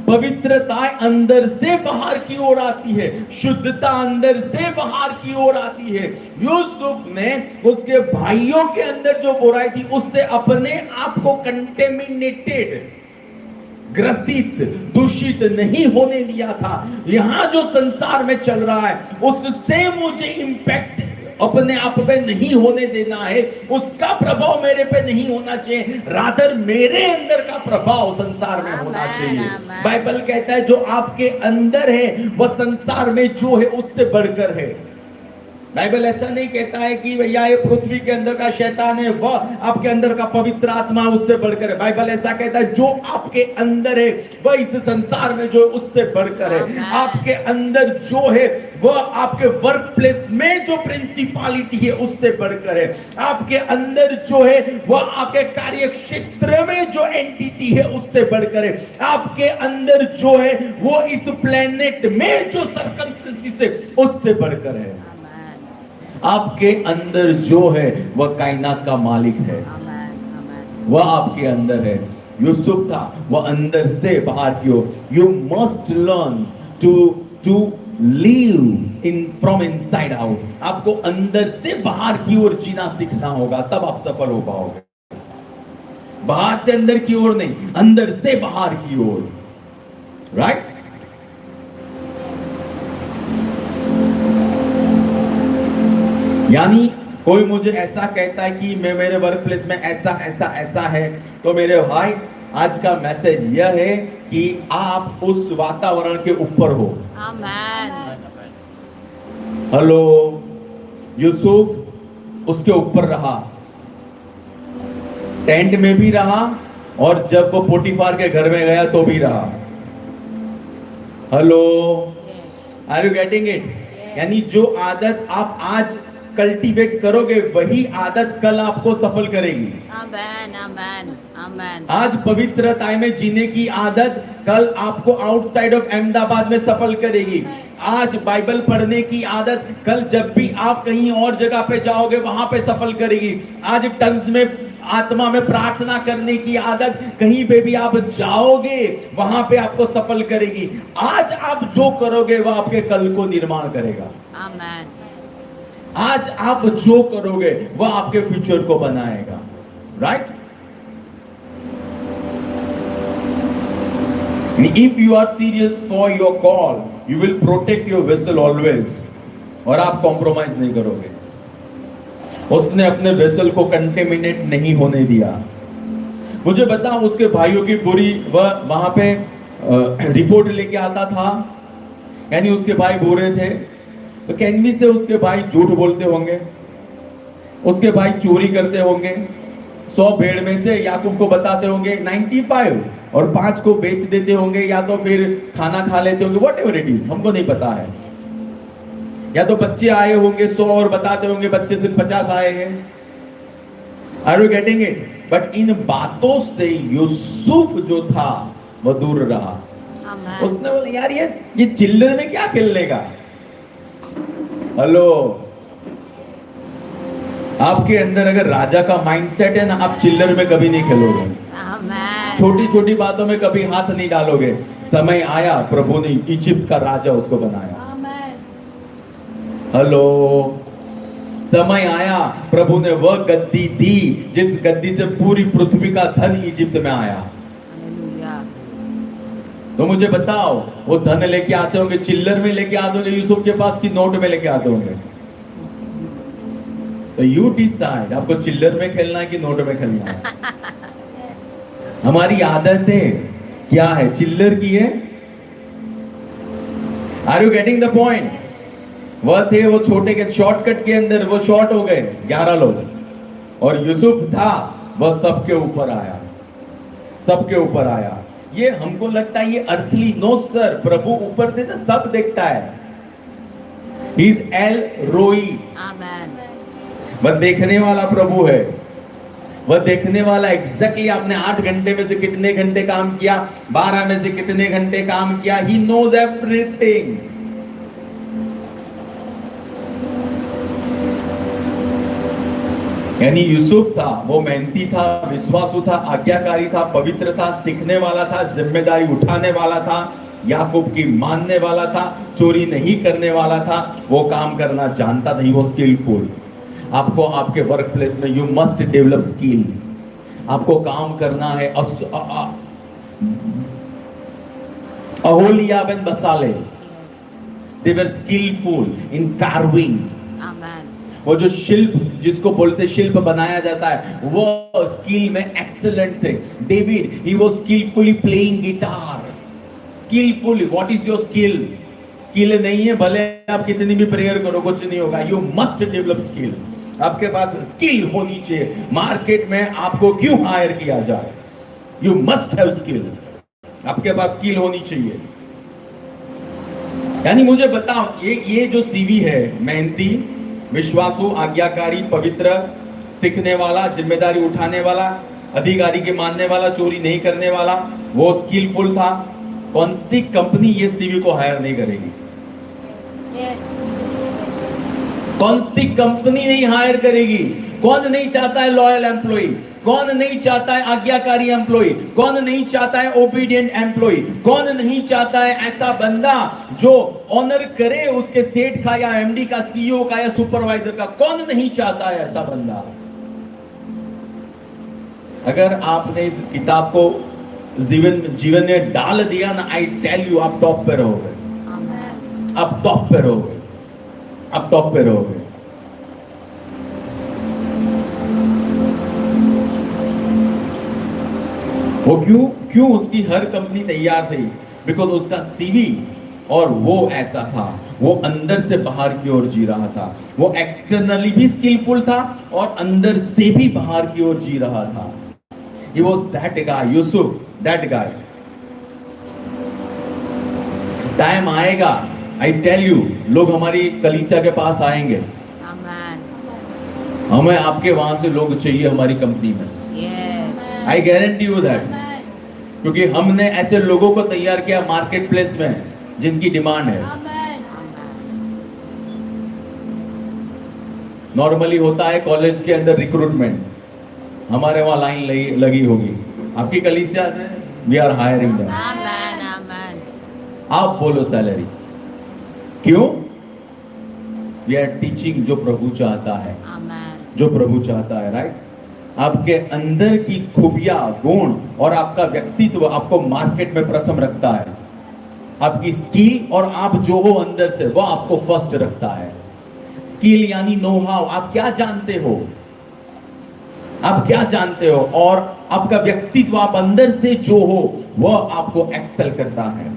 पवित्रता अंदर से बाहर की ओर आती है, शुद्धता अंदर से बाहर की ओर आती है। यूसुफ ने उसके भाइयों के अंदर जो बुराई थी उससे अपने आप को कंटेमिनेटेड, ग्रसित, दूषित नहीं होने दिया था। यहां जो संसार में चल रहा है उससे मुझे इंपैक्ट अपने आप पे नहीं होने देना है, उसका प्रभाव मेरे पे नहीं होना चाहिए, रादर मेरे अंदर का प्रभाव संसार में होना चाहिए। बाइबल कहता है जो आपके अंदर है वह संसार में जो है उससे बढ़कर है। बाइबल ऐसा नहीं कहता है कि भैया ये पृथ्वी के अंदर का शैतान है, वह आपके अंदर का पवित्र आत्मा उससे बढ़कर है। बाइबल ऐसा कहता है जो आपके अंदर है वह इस संसार में जो उससे बढ़कर है। आपके अंदर जो है वह आपके वर्क प्लेस में जो प्रिंसिपालिटी है उससे बढ़कर है। आपके अंदर जो है वह आपके कार्य क्षेत्र में जो एंटिटी है उससे बढ़कर है। आपके अंदर जो है वो इस प्लेनेट में जो सर्कमस्टेंसेस है उससे बढ़कर है। आपके अंदर जो है वह कायनात का मालिक है, वह आपके अंदर है। यूसुफ था, वह अंदर से बाहर की ओर। You must learn to live in from inside out. आपको अंदर से बाहर की ओर जीना सीखना होगा, तब आप सफल हो पाओगे। बाहर से अंदर की ओर नहीं, अंदर से बाहर की ओर। राइट? यानी कोई मुझे ऐसा कहता है कि मैं मेरे वर्क प्लेस में ऐसा ऐसा ऐसा है, तो मेरे भाई आज का मैसेज यह है कि आप उस वातावरण के ऊपर हो। आमेन। हेलो, यूसुफ उसके ऊपर रहा, टेंट में भी रहा और जब वो पोटीफार के घर में गया तो भी रहा। Hello, are you getting it? यानी जो आदत आप आज कल्टीवेट करोगे वही आदत कल आपको सफल करेगी। आमेन, आमेन, आमेन। आज पवित्रता में जीने की आदत कल आपको आउटसाइड ऑफ अहमदाबाद में सफल करेगी। आज बाइबल पढ़ने की आदत कल जब भी आप कहीं और जगह पे जाओगे वहां पे सफल करेगी। आज टंग्स में आत्मा में प्रार्थना करने की आदत कहीं पे भी आप जाओगे वहां पे आपको सफल करेगी। आज आप जो करोगे वह आपके कल को निर्माण करेगा। आमेन। आज आप जो करोगे वह आपके फ्यूचर को बनाएगा। Right? If you are serious for your call you will protect your vessel always, और आप कॉम्प्रोमाइज नहीं करोगे। उसने अपने वेसल को कंटेमिनेट नहीं होने दिया। मुझे बता, उसके भाइयों की बुरी वह वहां पे रिपोर्ट लेके आता था, यानी उसके भाई बुरे थे, तो कैनवी से उसके भाई झूठ बोलते होंगे, उसके भाई चोरी करते होंगे। 100 भेड़ में से याकूब को बताते होंगे 95 और 5 को बेच देते होंगे, या तो फिर खाना खा लेते होंगे, वॉट एवर इट इज, हमको नहीं पता है। या तो बच्चे आए होंगे 100 और बताते होंगे बच्चे सिर्फ 50 आए हैं। Are you getting it? But इन बातों से यूसुफ जो था वह दूर रहा। उसने बोला यार ये चिल्लर में क्या खेलने का। हेलो, आपके अंदर अगर राजा का माइंडसेट है ना, आप चिल्लर में कभी नहीं खेलोगे। छोटी छोटी बातों में कभी हाथ नहीं डालोगे। समय आया, प्रभु ने इजिप्ट का राजा उसको बनाया। हेलो, समय आया, प्रभु ने वह गद्दी दी जिस गद्दी से पूरी पृथ्वी का धन इजिप्ट में आया। तो मुझे बताओ, वो धन लेके आते होंगे चिल्लर में लेके आते होंगे यूसुफ के पास, की नोट में लेके आते होंगे? तो यू डिसाइड, आपको चिल्लर में खेलना है कि नोट में खेलना है। हमारी आदतें क्या है? चिल्लर की है। Are you getting the point? वह थे वो छोटे के शॉर्टकट के अंदर वो शॉर्ट हो गए 11 लोग, और यूसुफ था वह सबके ऊपर आया, सबके ऊपर आया। ये हमको लगता है ये अर्थली, नो सर, प्रभु ऊपर से तो सब देखता है। ही इज एल रोई। आमेन। वह देखने वाला प्रभु है, वह देखने वाला एग्जैक्टली आपने 8 घंटे में से कितने घंटे काम किया, 12 में से कितने घंटे काम किया, ही नोज एवरीथिंग। यानी यूसुफ था, वो मेहनती था, विश्वासु था, आज्ञाकारी था, पवित्र था, सीखने वाला था, जिम्मेदारी उठाने वाला था, याकूब की मानने वाला था, चोरी नहीं करने वाला था, वो काम करना जानता था, वो स्किलफुल। आपको आपके वर्क प्लेस में यू मस्ट डेवलप स्किल। आपको काम करना है। अहोलिया बिन बसाले, दे वर स्किलफुल इन कार्विंग। वो जो शिल्प, जिसको बोलते शिल्प बनाया जाता है, वो स्किल में एक्सीलेंट थे। David, he was skilfully playing guitar, skilfully. What is your skill? Skill नहीं है, भले आप कितनी भी प्रेयर करो कुछ नहीं होगा। You must develop skill. आपके पास स्किल होनी चाहिए। मार्केट में आपको क्यों हायर किया जाए, यू मस्ट हैव स्किल। आपके पास स्किल होनी चाहिए। यानी मुझे बताओ, ये जो सीवी है, मेहनती, विश्वासु, आज्ञाकारी, पवित्र, सीखने वाला, जिम्मेदारी उठाने वाला, अधिकारी के मानने वाला, चोरी नहीं करने वाला, वो स्किलफुल था। कौन सी कंपनी ये सीवी को हायर नहीं करेगी? कौन सी कंपनी नहीं हायर करेगी? कौन नहीं चाहता है लॉयल एम्प्लॉय? कौन नहीं चाहता है आज्ञाकारी एम्प्लॉय? कौन नहीं चाहता है ओबीडिएंट एम्प्लॉय? कौन नहीं चाहता है ऐसा बंदा जो ऑनर करे उसके सेठ का या एमडी का, सीईओ का या सुपरवाइजर का? कौन नहीं चाहता है ऐसा बंदा? अगर आपने इस किताब को जीवन में डाल दिया ना, आई टेल यू, आप टॉप पे रहोगे। आप टॉप पे रहोगे। आप टॉप पे रहोगे। वो क्यों उसकी हर कंपनी तैयार थी? बिकॉज उसका सीवी और वो ऐसा था, वो अंदर से बाहर की ओर जी रहा था। वो एक्सटर्नली भी स्किलफुल था और अंदर से भी बाहर की ओर जी रहा था। He was that guy, Yusuf, that guy. Time आएगा, I tell you, लोग हमारी कलीसिया के पास आएंगे। हमें आपके वहां से लोग चाहिए हमारी कंपनी में। I guarantee you that. क्योंकि हमने ऐसे लोगों को तैयार किया मार्केट प्लेस में जिनकी डिमांड है। नॉर्मली होता है कॉलेज के अंदर रिक्रूटमेंट, हमारे वहां लाइन लगी होगी। आपकी कलीसिया से वी आर हायरिंग देम। आप बोलो सैलरी क्यों? वी आर टीचिंग जो प्रभु चाहता है, जो प्रभु चाहता है, राइट? आपके अंदर की खूबियां, गुण और आपका व्यक्तित्व आपको मार्केट में प्रथम रखता है। आपकी स्किल और आप जो हो अंदर से, वो आपको फर्स्ट रखता है। स्किल यानी नो हाउ, आप क्या जानते हो, आप क्या जानते हो, और आपका व्यक्तित्व, आप अंदर से जो हो वह आपको एक्सेल करता है।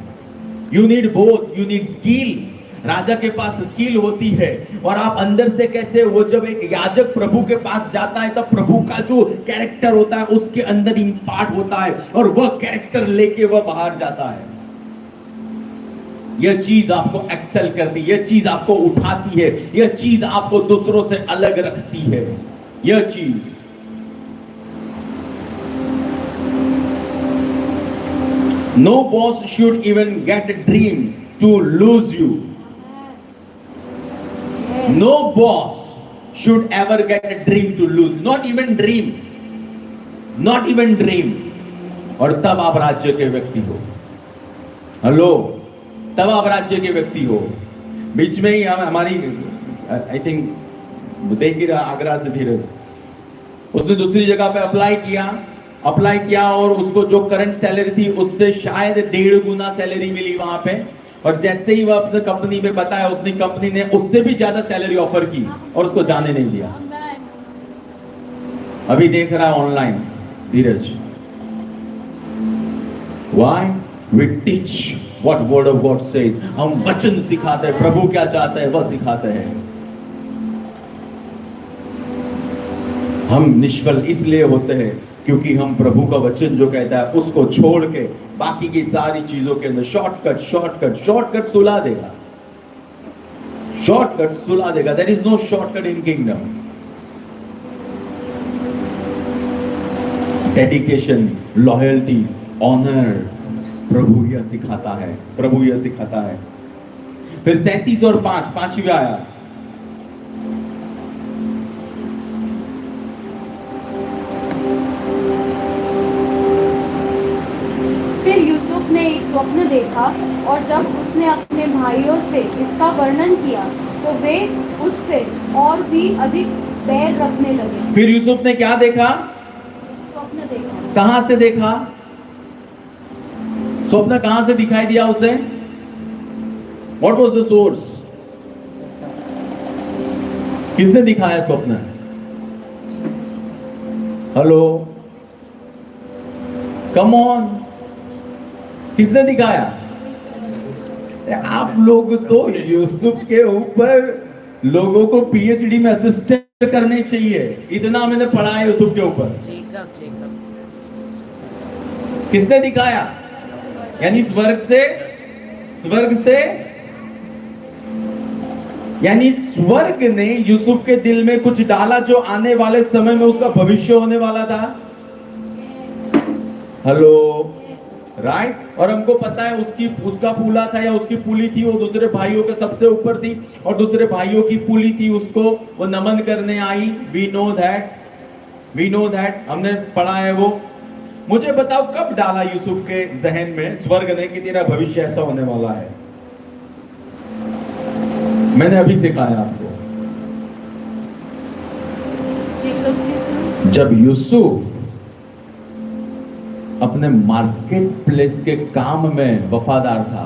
You need both, you need skill. राजा के पास स्किल होती है और आप अंदर से कैसे, वो जब एक याजक प्रभु के पास जाता है तब प्रभु का जो कैरेक्टर होता है उसके अंदर इंपार्ट होता है और वह कैरेक्टर लेके वह बाहर जाता है। यह चीज आपको एक्सेल करती है, यह चीज आपको उठाती है, यह चीज आपको दूसरों से अलग रखती है। यह चीज no boss should even get a dream to lose you. No boss should ever get a dream to lose. Not even dream. Not even dream. और तब आप राज्य के व्यक्ति हो। हेलो, तब आप राज्य के व्यक्ति हो। बीच में ही हमारी आई थिंक देखी रहा आगरा से धीरज, उसने दूसरी जगह पे अप्लाई किया और उसको जो करंट सैलरी थी उससे शायद 1.5 गुना सैलरी मिली वहां पे। और जैसे ही वह अपने कंपनी में बताया, उसने कंपनी ने उससे भी ज्यादा सैलरी ऑफर की और उसको जाने नहीं दिया। अभी देख रहा है online Dheeraj. Why? We teach what word of God says. हम वचन सिखाते हैं, प्रभु क्या चाहता है वह सिखाते हैं। हम निष्फल इसलिए होते हैं क्योंकि हम प्रभु का वचन जो कहता है उसको छोड़ के बाकी की सारी चीजों के अंदर शॉर्टकट सुला देगा। शॉर्टकट सुला देगा। There is no shortcut in kingdom. Dedication, loyalty, honour, प्रभु यह सिखाता है, प्रभु यह सिखाता है। फिर 33 और 5, पांचवी आया। स्वप्न देखा और जब उसने अपने भाइयों से इसका वर्णन किया तो वे उससे और भी अधिक बैर रखने लगे। फिर यूसुफ ने क्या देखा? स्वप्न देखा। कहां से देखा? स्वप्न कहां से दिखाई दिया उसे? What was the source? किसने दिखाया स्वप्न? हेलो, कम ऑन, किसने दिखाया? आप लोग तो यूसुफ के ऊपर लोगों को पीएचडी में असिस्टेंट करने चाहिए, इतना मैंने पढ़ा है यूसुफ के ऊपर। किसने दिखाया? यानी स्वर्ग से यानी स्वर्ग ने यूसुफ के दिल में कुछ डाला जो आने वाले समय में उसका भविष्य होने वाला था। Hello, right? और हमको पता है उसका पूला था या उसकी पुली थी, वो दूसरे भाइयों के सबसे ऊपर थी, और दूसरे भाइयों की पुली थी, उसको वो नमन करने आई। वी नो दैट, हमने पढ़ा है वो। मुझे बताओ कब डाला यूसुफ के जहन में स्वर्ग ने कि तेरा भविष्य ऐसा होने वाला है? मैंने अभी सिखाया आपको। जब यूसुफ अपने मार्केट प्लेस के काम में वफादार था।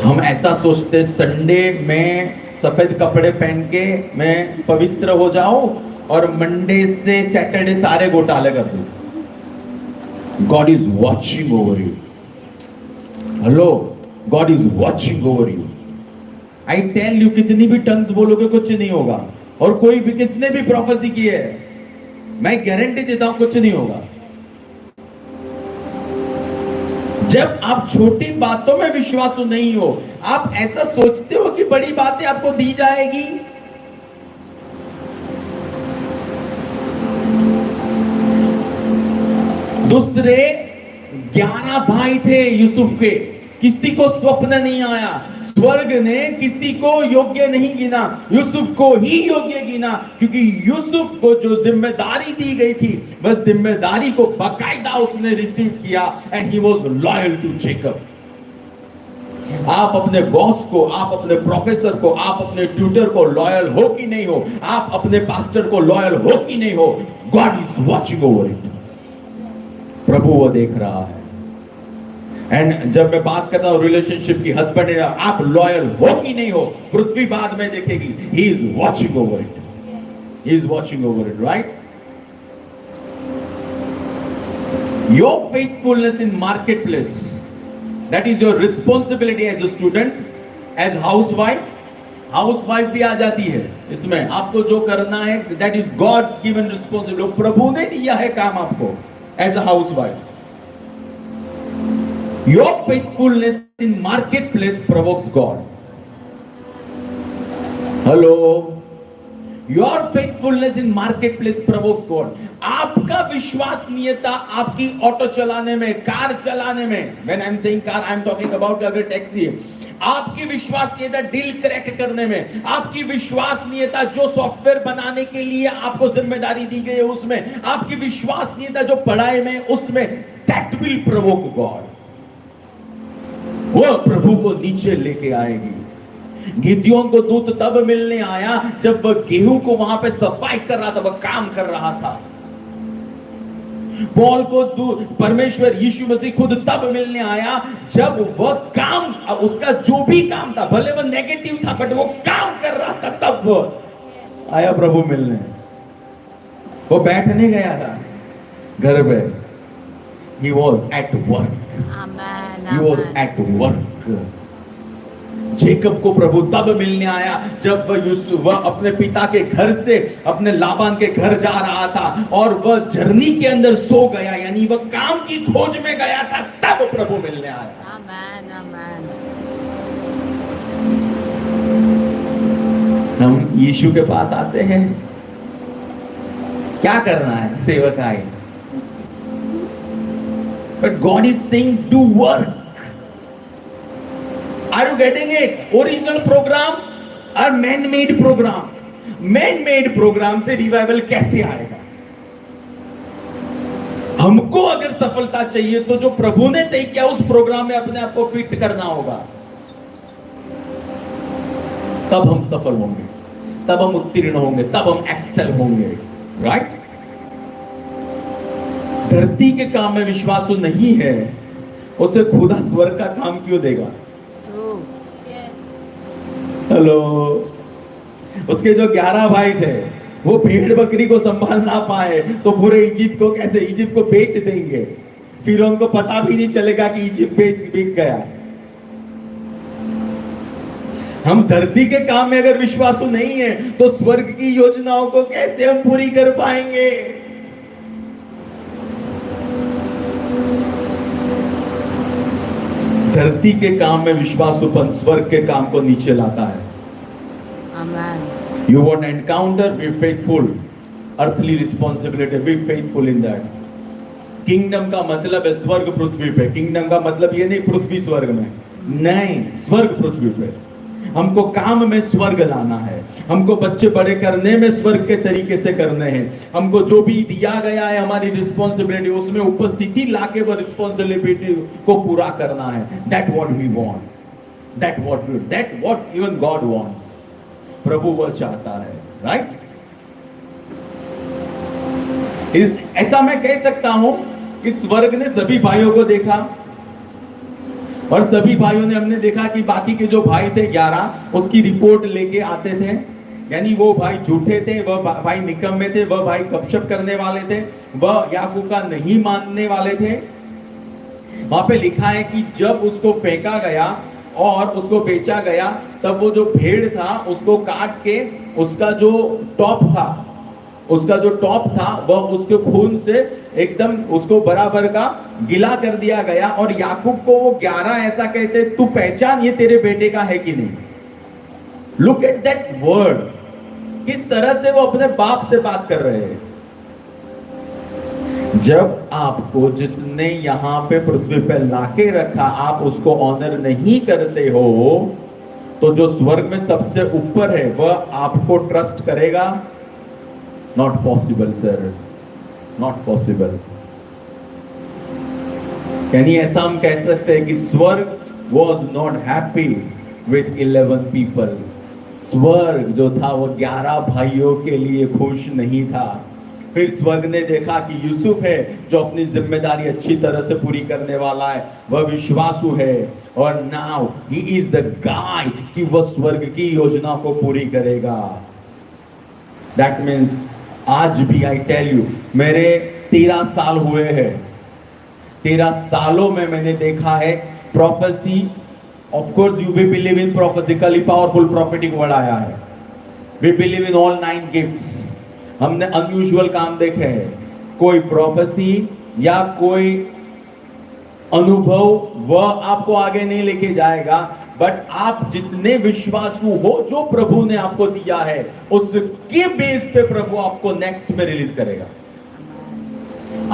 हम ऐसा सोचते संडे में सफेद कपड़े पहन के मैं पवित्र हो जाऊं और मंडे से सैटरडे सारे घोटाले कर दूं। God is watching over you. Hello, God is watching over you. I tell you, कितनी भी टंग्स बोलोगे कुछ नहीं होगा, और कोई भी किसने भी प्रोफेसी की है, मैं गारंटी देता हूं कुछ नहीं होगा। जब आप छोटी बातों में विश्वासु नहीं हो, आप ऐसा सोचते हो कि बड़ी बातें आपको दी जाएगी। दूसरे 11 भाई थे यूसुफ के, किसी को स्वप्न नहीं आया, स्वर्ग ने किसी को योग्य नहीं गिना, यूसुफ को ही योग्य गिना, क्योंकि यूसुफ को जो जिम्मेदारी दी गई थी वह जिम्मेदारी को बाकायदा उसने रिसीव किया, and he was loyal to Jacob. आप अपने बॉस को, आप अपने प्रोफेसर को, आप अपने ट्यूटर को लॉयल हो कि नहीं हो, आप अपने पास्टर को लॉयल हो कि नहीं हो, God is watching over it. प्रभु वो देख रहा है। एंड जब मैं बात करता हूं रिलेशनशिप की, हस्बैंड एंड आप लॉयल हो कि नहीं हो, पृथ्वी बाद में देखेगी। He is watching over it, he is watching over it, right? Your faithfulness in market place, that is your responsibility as a student, as housewife भी आ जाती है इसमें। आपको जो करना है that is God given responsibility, प्रभु ने दिया है काम आपको as a housewife. Your faithfulness in marketplace provokes God. Hello. Your faithfulness in marketplace provokes God. आपका विश्वसनीयता आपकी ऑटो चलाने में, कार चलाने में, when I'm saying car, I'm talking about अगर टैक्सी है, आपकी विश्वसनीयता डील क्रैक करने में, आपकी विश्वसनीयता जो सॉफ्टवेयर बनाने के लिए आपको जिम्मेदारी दी गई है उसमें, आपकी विश्वसनीयता जो पढ़ाई में उसमें, that will provoke God. वो प्रभु को नीचे लेके आएगी। गिदयोन को दूत तब मिलने आया जब वह गेहूं को वहां पे सफाई कर रहा था, वह काम कर रहा था। पौल को परमेश्वर यीशु मसीह खुद तब मिलने आया जब वह काम, उसका जो भी काम था, भले वह नेगेटिव था बट वो काम कर रहा था, तब वह आया प्रभु मिलने। वो बैठने गया था घर पे, he was at work. He was at work. Jacob को प्रभु तब मिलने आया जब वह अपने पिता के घर से अपने लाबान के घर जा रहा था और वह जर्नी के अंदर सो गया, यानी वह काम की खोज में गया था, तब प्रभु मिलने आया। आमेन, आमेन। हम यीशु के पास आते हैं, क्या करना है? सेवकाई। But God is saying to work. Are you getting it? Original program और man-made program. Man-made program से revival कैसे आएगा? हमको अगर सफलता चाहिए तो जो प्रभु ने तय किया उस प्रोग्राम में अपने आप को फिट करना होगा, तब हम सफल होंगे, तब हम उत्तीर्ण होंगे, तब हम एक्सेल होंगे, राइट? धरती के काम में विश्वासु नहीं है, उसे खुदा स्वर्ग का काम क्यों देगा? हेलो। उसके जो 11 भाई थे वो भेड़ बकरी को संभाल ना पाए तो पूरे इजिप्ट को कैसे, इजिप्ट को बेच देंगे, फिर उनको पता भी नहीं चलेगा कि इजिप्ट बिक गया। हम धरती के काम में अगर विश्वासु नहीं है तो स्वर्ग की योजनाओं को कैसे हम पूरी कर पाएंगे? धरती के काम में विश्वासुपन स्वर्ग के काम को नीचे लाता है। Amen. You want to encounter, be faithful. Earthly responsibility, be faithful in that. Kingdom का मतलब है स्वर्ग पृथ्वी पे। किंगडम का मतलब ये नहीं पृथ्वी स्वर्ग में, नहीं, स्वर्ग पृथ्वी पे। हमको काम में स्वर्ग लाना है, हमको बच्चे बड़े करने में स्वर्ग के तरीके से करने हैं। हमको जो भी दिया गया है हमारी रिस्पॉन्सिबिलिटी, उसमें उपस्थिति लाके वो रिस्पॉन्सिबिलिटी को पूरा करना है। That what we want, that what even God wants. प्रभु वह चाहता है, राइट? ऐसा मैं कह सकता हूं कि स्वर्ग ने सभी भाइयों को देखा और सभी भाइयों ने हमने देखा कि बाकी के जो भाई थे 11, उसकी रिपोर्ट लेके आते थे। यानी वो भाई झूठे थे, वह भाई निकम्मे थे, वह भाई गपशप करने वाले थे, वह याकूब का नहीं मानने वाले थे। वहां पे लिखा है कि जब उसको फेंका गया और उसको बेचा गया, तब वो जो भेड़ था उसको काट के उसका जो टॉप था वह उसके खून से एकदम उसको बराबर का गिला कर दिया गया। और याकूब को वो 11 ऐसा कहते, तू पहचान ये तेरे बेटे का है कि नहीं। लुक एट दैट वर्ड, किस तरह से वो अपने बाप से बात कर रहे हैं। जब आपको जिसने यहां पे पृथ्वी पे लाके रखा, आप उसको ऑनर नहीं करते हो, तो जो स्वर्ग में सबसे ऊपर है वह आपको ट्रस्ट करेगा? Not possible sir, not possible. यानी ऐसा हम कह सकते हैं कि स्वर्ग was not happy with 11 people. स्वर्ग जो था वो 11 भाइयों के लिए खुश नहीं था। फिर स्वर्ग ने देखा कि यूसुफ है जो अपनी जिम्मेदारी अच्छी तरह से पूरी करने वाला है, वह विश्वासु है, और now he is the guy कि वह स्वर्ग की योजना को पूरी करेगा। दैट मीन्स आज भी आई टेल यू, मेरे 13 साल हुए हैं, 13 सालों में मैंने देखा है प्रोफेसी। ऑफ कोर्स यू भी believe in prophetically powerful prophetic word आया है। We believe in all 9 gifts. हमने अनयूजुअल काम देखे हैं। कोई प्रोफेसी या कोई अनुभव वह आपको आगे नहीं लेके जाएगा, बट आप जितने विश्वासु हो जो प्रभु ने आपको दिया है, उसके बेस पे प्रभु आपको नेक्स्ट में रिलीज करेगा।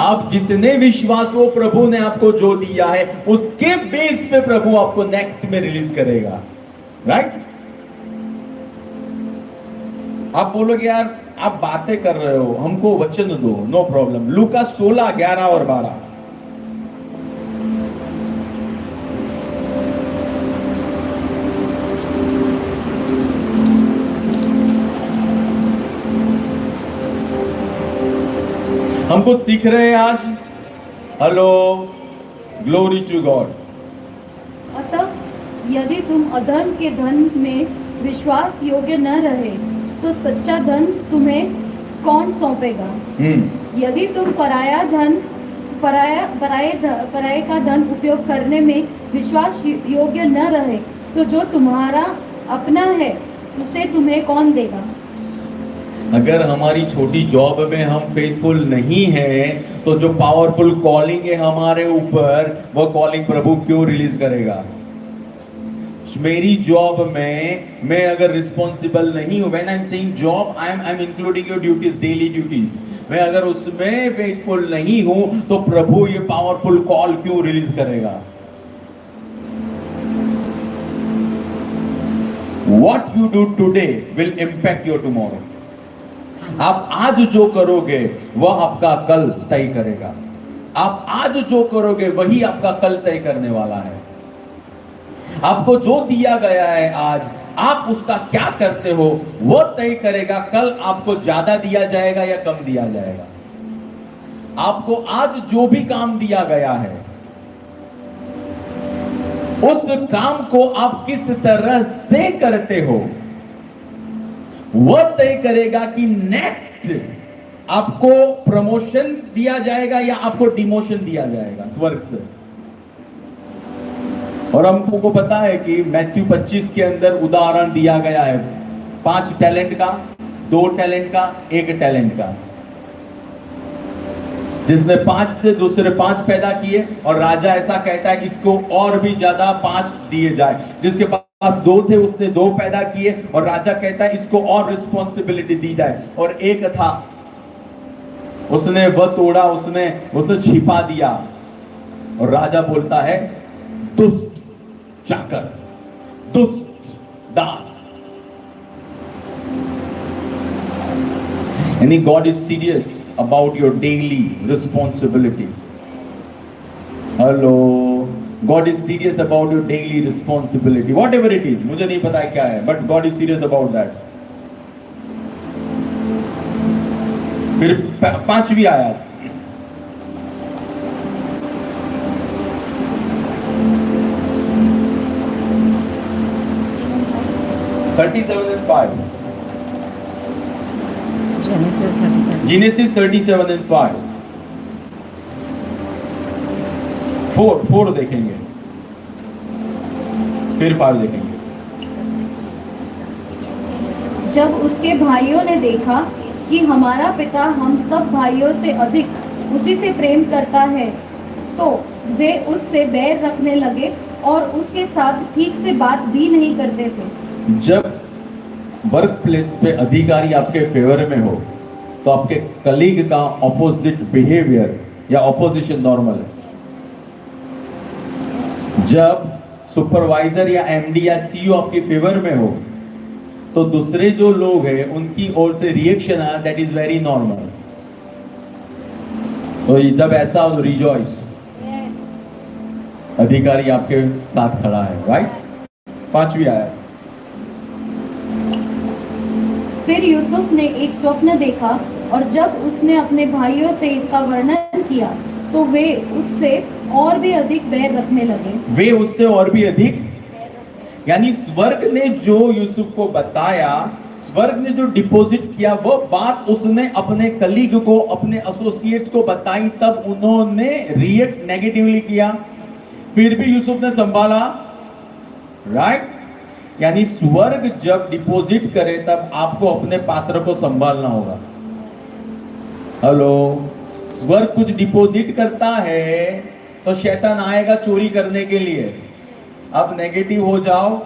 आप जितने विश्वासु प्रभु ने आपको जो दिया है, उसके बेस पे प्रभु आपको नेक्स्ट में रिलीज करेगा, राइट? आप बोलोगे यार आप बातें कर रहे हो, हमको वचन दो, नो प्रॉब्लम। लूका 16, 11 और 12। हम कुछ सीख रहे हैं आज। Hello, glory to God. अतः यदि तुम अधर्म के धन में विश्वास योग्य न रहे तो सच्चा धन तुम्हें कौन सौंपेगा? यदि तुम पराये का धन उपयोग करने में विश्वास योग्य न रहे तो जो तुम्हारा अपना है उसे तुम्हें कौन देगा? अगर हमारी छोटी जॉब में हम फेथफुल नहीं हैं, तो जो पावरफुल कॉलिंग है हमारे ऊपर, वह कॉलिंग प्रभु क्यों रिलीज करेगा? मेरी जॉब में मैं अगर रिस्पॉन्सिबल नहीं हूं, when I am saying job, I am including your duties, daily duties, मैं अगर उसमें फेथफुल नहीं हूं तो प्रभु ये पावरफुल कॉल क्यों रिलीज करेगा? What you do today will impact your tomorrow. आप आज जो करोगे वह आपका कल तय करेगा। आप आज जो करोगे वही आपका कल तय करने वाला है। आपको जो दिया गया है आज, आप उसका क्या करते हो वह तय करेगा कल आपको ज्यादा दिया जाएगा या कम दिया जाएगा। आपको आज जो भी काम दिया गया है, उस काम को आप किस तरह से करते हो वह तय करेगा कि नेक्स्ट आपको प्रमोशन दिया जाएगा या आपको डिमोशन दिया जाएगा स्वर्ग से। और हमको पता है कि मैथ्यू 25 के अंदर उदाहरण दिया गया है 5 टैलेंट का, 2 टैलेंट का, 1 टैलेंट का। जिसने 5 थे दूसरे 5 पैदा किए और राजा ऐसा कहता है कि इसको और भी ज्यादा 5 दिए जाए। जिसके पास 2 थे उसने 2 पैदा किए और राजा कहता है इसको और रिस्पॉन्सिबिलिटी दी जाए। और 1 था उसने वह तोड़ा, उसने छिपा दिया और राजा बोलता है दुष्ट चाकर, दुष्ट दास। यानी God is serious about your daily responsibility. Hello, God is serious about your daily responsibility, whatever it is. मुझे नहीं पता क्या है, but God is serious about that. फिर 5वीं आयत, Genesis 37 and 5. 4 देखेंगे, फिर 5 देखेंगे। जब उसके भाइयों ने देखा कि हमारा पिता हम सब भाइयों से अधिक उसी से प्रेम करता है, तो वे उससे बैर रखने लगे और उसके साथ ठीक से बात भी नहीं करते थे। जब वर्क प्लेस पे अधिकारी आपके फेवर में हो तो आपके कलीग का ऑपोजिट बिहेवियर या ऑपोजिशन नॉर्मल है। जब सुपरवाइजर या एमडी या सीईओ आपके फेवर में हो तो दूसरे जो लोग हैं उनकी ओर से रिएक्शन आया, दैट इज वेरी नॉर्मल। तो जब ऐसा हो तो रिजॉइस, अधिकारी आपके साथ खड़ा है, राइट। 5वीं आया, फिर यूसुफ ने एक स्वप्न देखा और जब उसने अपने भाइयों से इसका वर्णन किया तो वे उससे और भी अधिक बैर रखने लगे। वे उससे और भी अधिक, यानी स्वर्ग ने जो यूसुफ को बताया, स्वर्ग ने जो डिपॉजिट किया, वो बात उसने अपने कलीग को, अपने एसोसिएट्स को बताई, तब उन्होंने रिएक्ट नेगेटिवली किया। फिर भी यूसुफ ने संभाला, राइट। यानी स्वर्ग जब डिपॉजिट करे तब आपको अपने पात्र को संभालना होगा। हेलो, स्वर्ग कुछ डिपॉजिट करता है तो शैतान आएगा चोरी करने के लिए। आप नेगेटिव हो जाओ,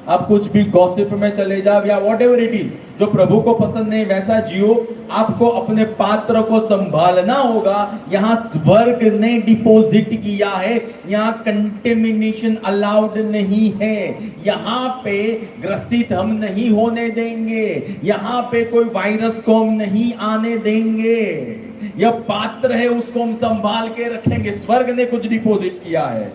आप कुछ भी गॉसिप में चले जाओ या व्हाटएवर इट इज, जो प्रभु को पसंद नहीं वैसा जियो। आपको अपने पात्र को संभालना होगा। यहाँ स्वर्ग ने डिपॉजिट किया है, यहाँ कंटेमिनेशन अलाउड नहीं है। यहाँ पे ग्रसित हम नहीं होने देंगे, यहाँ पे कोई वायरस को हम नहीं आने देंगे। यह पात्र है, उसको हम संभाल के रखेंगे। स्वर्ग ने कुछ डिपॉजिट किया है।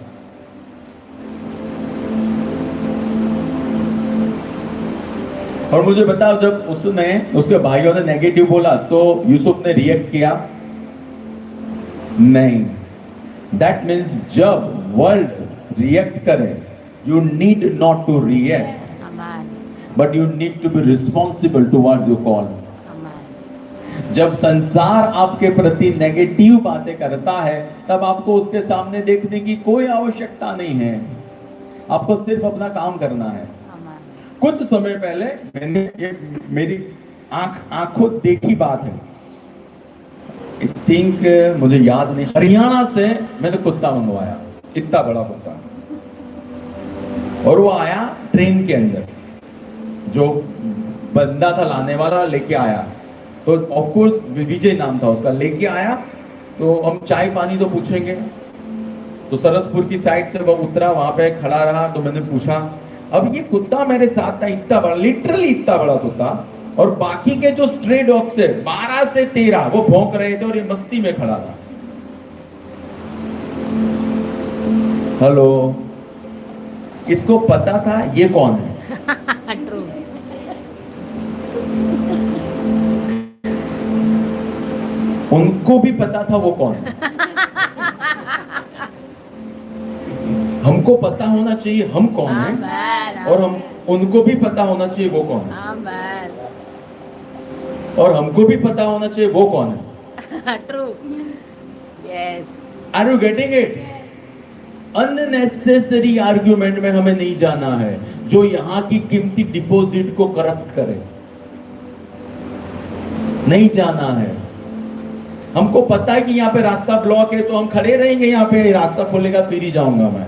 और मुझे बताओ, जब उसने, उसके भाइयों ने नेगेटिव बोला तो यूसुफ ने रिएक्ट किया? नहीं। दैट मीन्स जब वर्ल्ड रिएक्ट करे, you need not to react, but you need to be responsible towards your call. जब संसार आपके प्रति नेगेटिव बातें करता है, तब आपको उसके सामने देखने की कोई आवश्यकता नहीं है। आपको सिर्फ अपना काम करना है। कुछ समय पहले मैंने मेरी आंखों देखी बात है, आई थिंक, मुझे याद नहीं, हरियाणा से मैंने कुत्ता मंगवाया, इतना बड़ा कुत्ता, और वो आया ट्रेन के अंदर। जो बंदा था लाने वाला लेके आया, तो ऑफकोर्स विजय नाम था उसका, लेके आया। तो हम चाय पानी तो पूछेंगे, तो सरसपुर की साइड से वो उतरा, वहां पे खड़ा रहा। तो मैंने पूछा, अब ये कुत्ता मेरे साथ था, इतना बड़ा, लिटरली इतना बड़ा कुत्ता, और बाकी के जो स्ट्रे डॉग्स है 12 से 13 वो भौंक रहे थे और ये मस्ती में खड़ा था। हेलो, इसको पता था ये कौन है। उनको भी पता था वो कौन है। हमको पता होना चाहिए हम कौन है, और हम उनको भी पता होना चाहिए वो कौन है। और हमको भी पता होना चाहिए वो कौन है. True, yes, are you getting it? Unnecessary argument में हमें नहीं जाना है जो यहां की कीमती डिपॉजिट को करप्ट करे. नहीं जाना है. हमको पता है कि यहाँ पे रास्ता ब्लॉक है तो हम खड़े रहेंगे यहाँ पे, रास्ता खोलेगा फिर ही जाऊंगा मैं.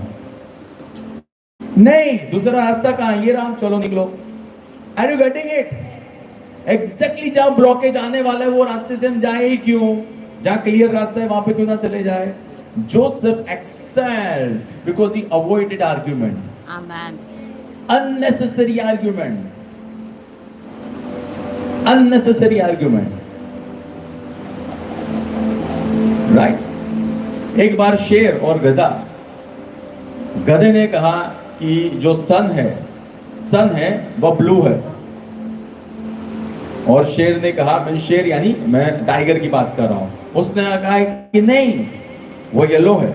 नहीं, दूसरा रास्ता कहां है? ये रहा, चलो निकलो. Are you getting it? Exactly जहां ब्लॉकेज आने वाला है वो रास्ते से हम जाए ही क्यों? जहां क्लियर रास्ता है वहां पे क्यों ना चले जाए? Joseph excelled because he avoided argument. Amen, Unnecessary argument. Unnecessary argument. Right? एक बार शेर और गधा. गधे ने कहा कि जो सन है वह ब्लू है. और शेर ने कहा, मैं शेर यानी मैं टाइगर की बात कर रहा हूं, उसने कहा कि नहीं वो येलो है.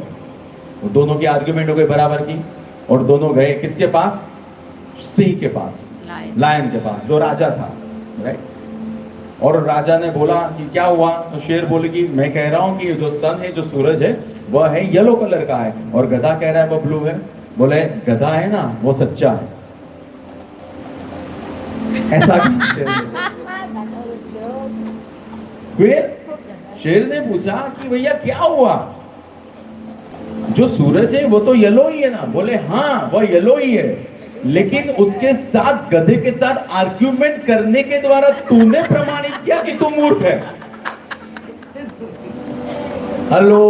वो दोनों की आर्ग्यूमेंट हो गई बराबर की और दोनों गए किसके पास? सिंह के पास, लायन के पास, जो राजा था. राइट? और राजा ने बोला कि क्या हुआ? तो शेर बोले कि मैं कह रहा हूं कि जो सन है, जो सूरज है, वह है येलो कलर का है. और गधा कह रहा है वो ब्लू है. बोले गधा है ना वो सच्चा है. ऐसा फिर शेर ने पूछा कि भैया क्या हुआ? जो सूरज है वो तो येलो ही है ना. बोले हाँ वो येलो ही है, लेकिन उसके साथ गधे के साथ आर्ग्यूमेंट करने के द्वारा तूने प्रमाणित किया कि तू मूर्ख है. हेलो,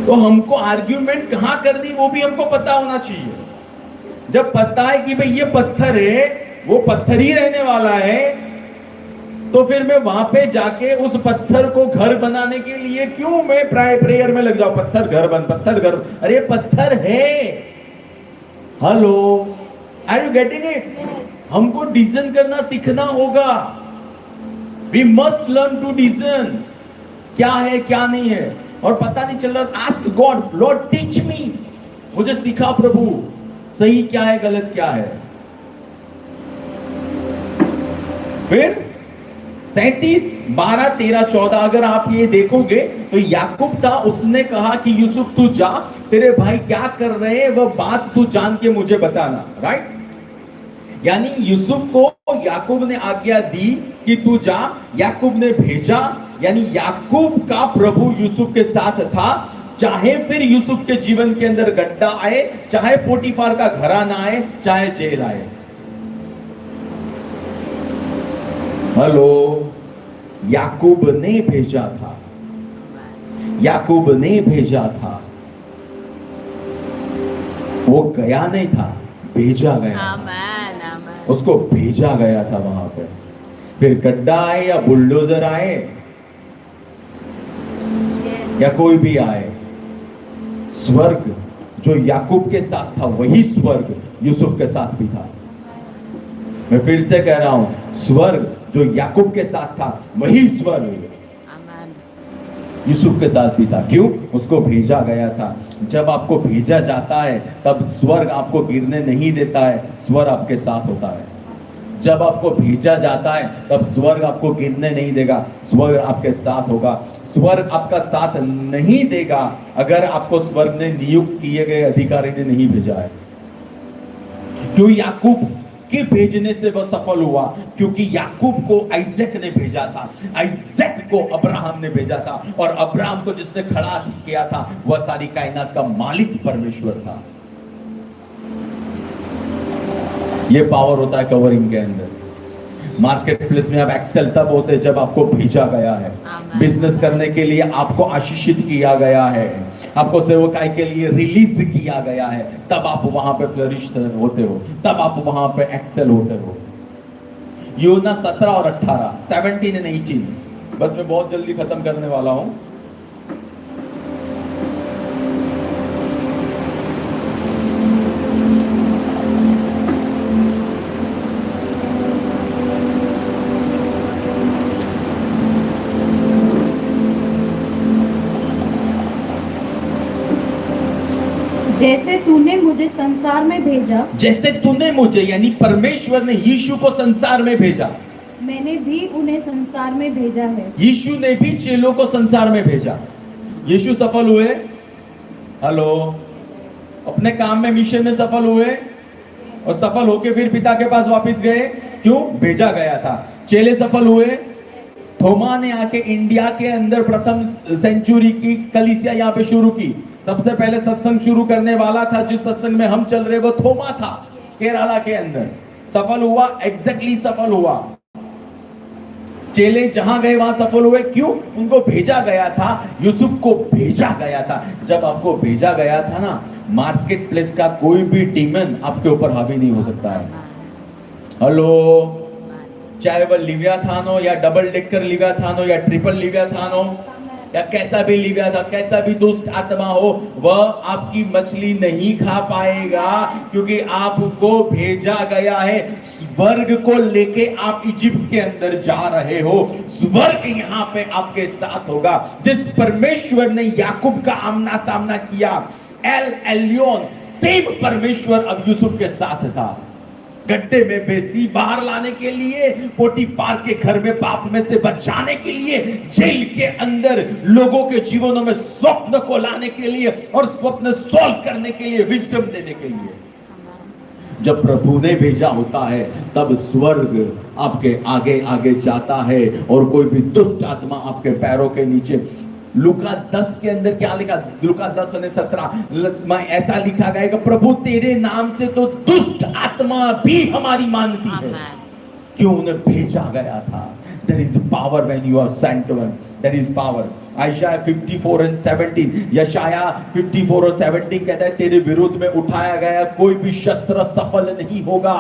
तो हमको आर्ग्यूमेंट कहां करनी वो भी हमको पता होना चाहिए. जब पता है कि भाई ये पत्थर है, वो पत्थर ही रहने वाला है, तो फिर मैं वहां पे जाके उस पत्थर को घर बनाने के लिए क्यों मैं प्रेयर में लग जाऊं? पत्थर घर बन, पत्थर घर. अरे पत्थर है. Hello, are you getting it? हमको डिसीजन करना सीखना होगा. We must learn to decision क्या है क्या नहीं है. और पता नहीं चल रहा, ask God, Lord teach me. मुझे सिखा प्रभु, सही क्या है गलत क्या है. फिर 37, 12, 13, 14 अगर आप ये देखोगे तो याकूब था, उसने कहा कि यूसुफ तू जा, तेरे भाई क्या कर रहे हैं वह बात तू जान के मुझे बताना. राइट? यानी यूसुफ को याकूब ने आज्ञा दी कि तू जा. याकूब ने भेजा, यानी याकूब का प्रभु यूसुफ के साथ था. चाहे फिर यूसुफ के जीवन के अंदर गड्ढा आए, चाहे पोटीफार का घराना आए, चाहे जेल आए. हेलो, याकूब ने भेजा था. याकूब ने भेजा था. वो गया नहीं था, भेजा गया. आमेन, आमेन. उसको भेजा गया था वहां पे. फिर गड्ढा आए या बुलडोजर आए या कोई भी आए, स्वर्ग जो याकूब के साथ था वही स्वर्ग यूसुफ के साथ भी था. मैं फिर से कह रहा हूं, स्वर्ग जो याकूब के साथ था वही स्वर्ग आमेन. यूसुफ के साथ भी था. क्यों? उसको भेजा गया था. जब आपको भेजा जाता है तब स्वर्ग आपको गिरने नहीं देता है, स्वर्ग आपके साथ होता है. जब आपको भेजा जाता है तब स्वर्ग आपको गिरने नहीं देगा, स्वर्ग आपके साथ होगा. स्वर्ग आपका साथ नहीं देगा अगर आपको स्वर्ग ने नियुक्त किए गए अधिकारी ने नहीं भेजा है. क्यों? याकूब के भेजने से वह सफल हुआ, क्योंकि याकूब को आइजैक ने भेजा था, आइजैक को अब्राहम ने भेजा था, और अब्राहम को जिसने खड़ा किया था वह सारी कायनात का मालिक परमेश्वर था. ये पावर होता है कवरिंग के अंदर. मार्केट प्लेस में आप एक्सेल तब होते जब आपको भेजा गया है. बिजनेस करने के लिए आपको आशीषित किया गया है, आपको सेवकाई के लिए रिलीज किया गया है, तब आप वहां पे फ्लरिश होते हो, तब आप वहां पे एक्सेल होते हो. यूहन्ना 17 और 18, 17 एंड 18. बस मैं बहुत जल्दी खत्म करने वाला हूं. जैसे तूने मुझे संसार में भेजा, जैसे तूने मुझे, यानी परमेश्वर ने यीशु को संसार में भेजा, मैंने भी उन्हें संसार में भेजा है। यीशु ने भी चेलों को संसार में भेजा। यीशु सफल हुए, हेलो, अपने काम में, मिशन में सफल हुए, और सफल होके फिर पिता के पास वापस गए। क्यों? भेजा गया था। चेले सफल हुए। थोमा ने आके इंडिया के अंदर प्रथम सेंचुरी की कलीसिया यहाँ पे शुरू की। सबसे पहले सत्संग शुरू करने वाला था, जिस सत्संग में हम चल रहे, वो थोमा था, केरला के अंदर। सफल हुआ, एग्जैक्टली सफल हुआ। चेले जहां गए वहां सफल हुए। क्यों? उनको भेजा गया था। यूसुफ को भेजा गया था। जब आपको भेजा गया था ना, मार्केट प्लेस का कोई भी डीमन आपके ऊपर हावी नहीं हो सकता है। हेलो, चाहे वह लिव्याथान हो या डबल डेकर लिव्याथान हो या ट्रिपल लिव्याथान हो या कैसा भी लिव्याथान, कैसा भी दुष्ट आत्मा हो, वह आपकी मछली नहीं खा पाएगा, क्योंकि आपको भेजा गया है। स्वर्ग को लेके आप इजिप्ट के अंदर जा रहे हो। स्वर्ग यहाँ पे आपके साथ होगा। जिस परमेश्वर ने याकूब का आमना सामना किया, एल एलियोन, सेम परमेश्वर अब यूसुफ के साथ था। गड्ढे में बेसी बाहर लाने के लिए, पोटीफार के घर में पाप में से बचाने के लिए, जेल के अंदर लोगों के जीवनों में स्वप्न को लाने के लिए और स्वप्न सॉल्व करने के लिए, विजडम देने के लिए। जब प्रभु ने भेजा होता है, तब स्वर्ग आपके आगे आगे जाता है और कोई भी दुष्ट आत्मा आपके पैरों के नीचे। लूका 10 के अंदर क्या लिखा? लूका 10:17 ऐसा लिखा गया कि प्रभु तेरे नाम से तो दुष्ट आत्मा भी हमारी मानती है। क्यों? उन्हें भेजा गया था। There is power when you are sent one. There is power. Isaiah 54:17, यशाया 54:17 कहता है, तेरे विरुद्ध में उठाया गया कोई भी शस्त्र सफल नहीं होगा।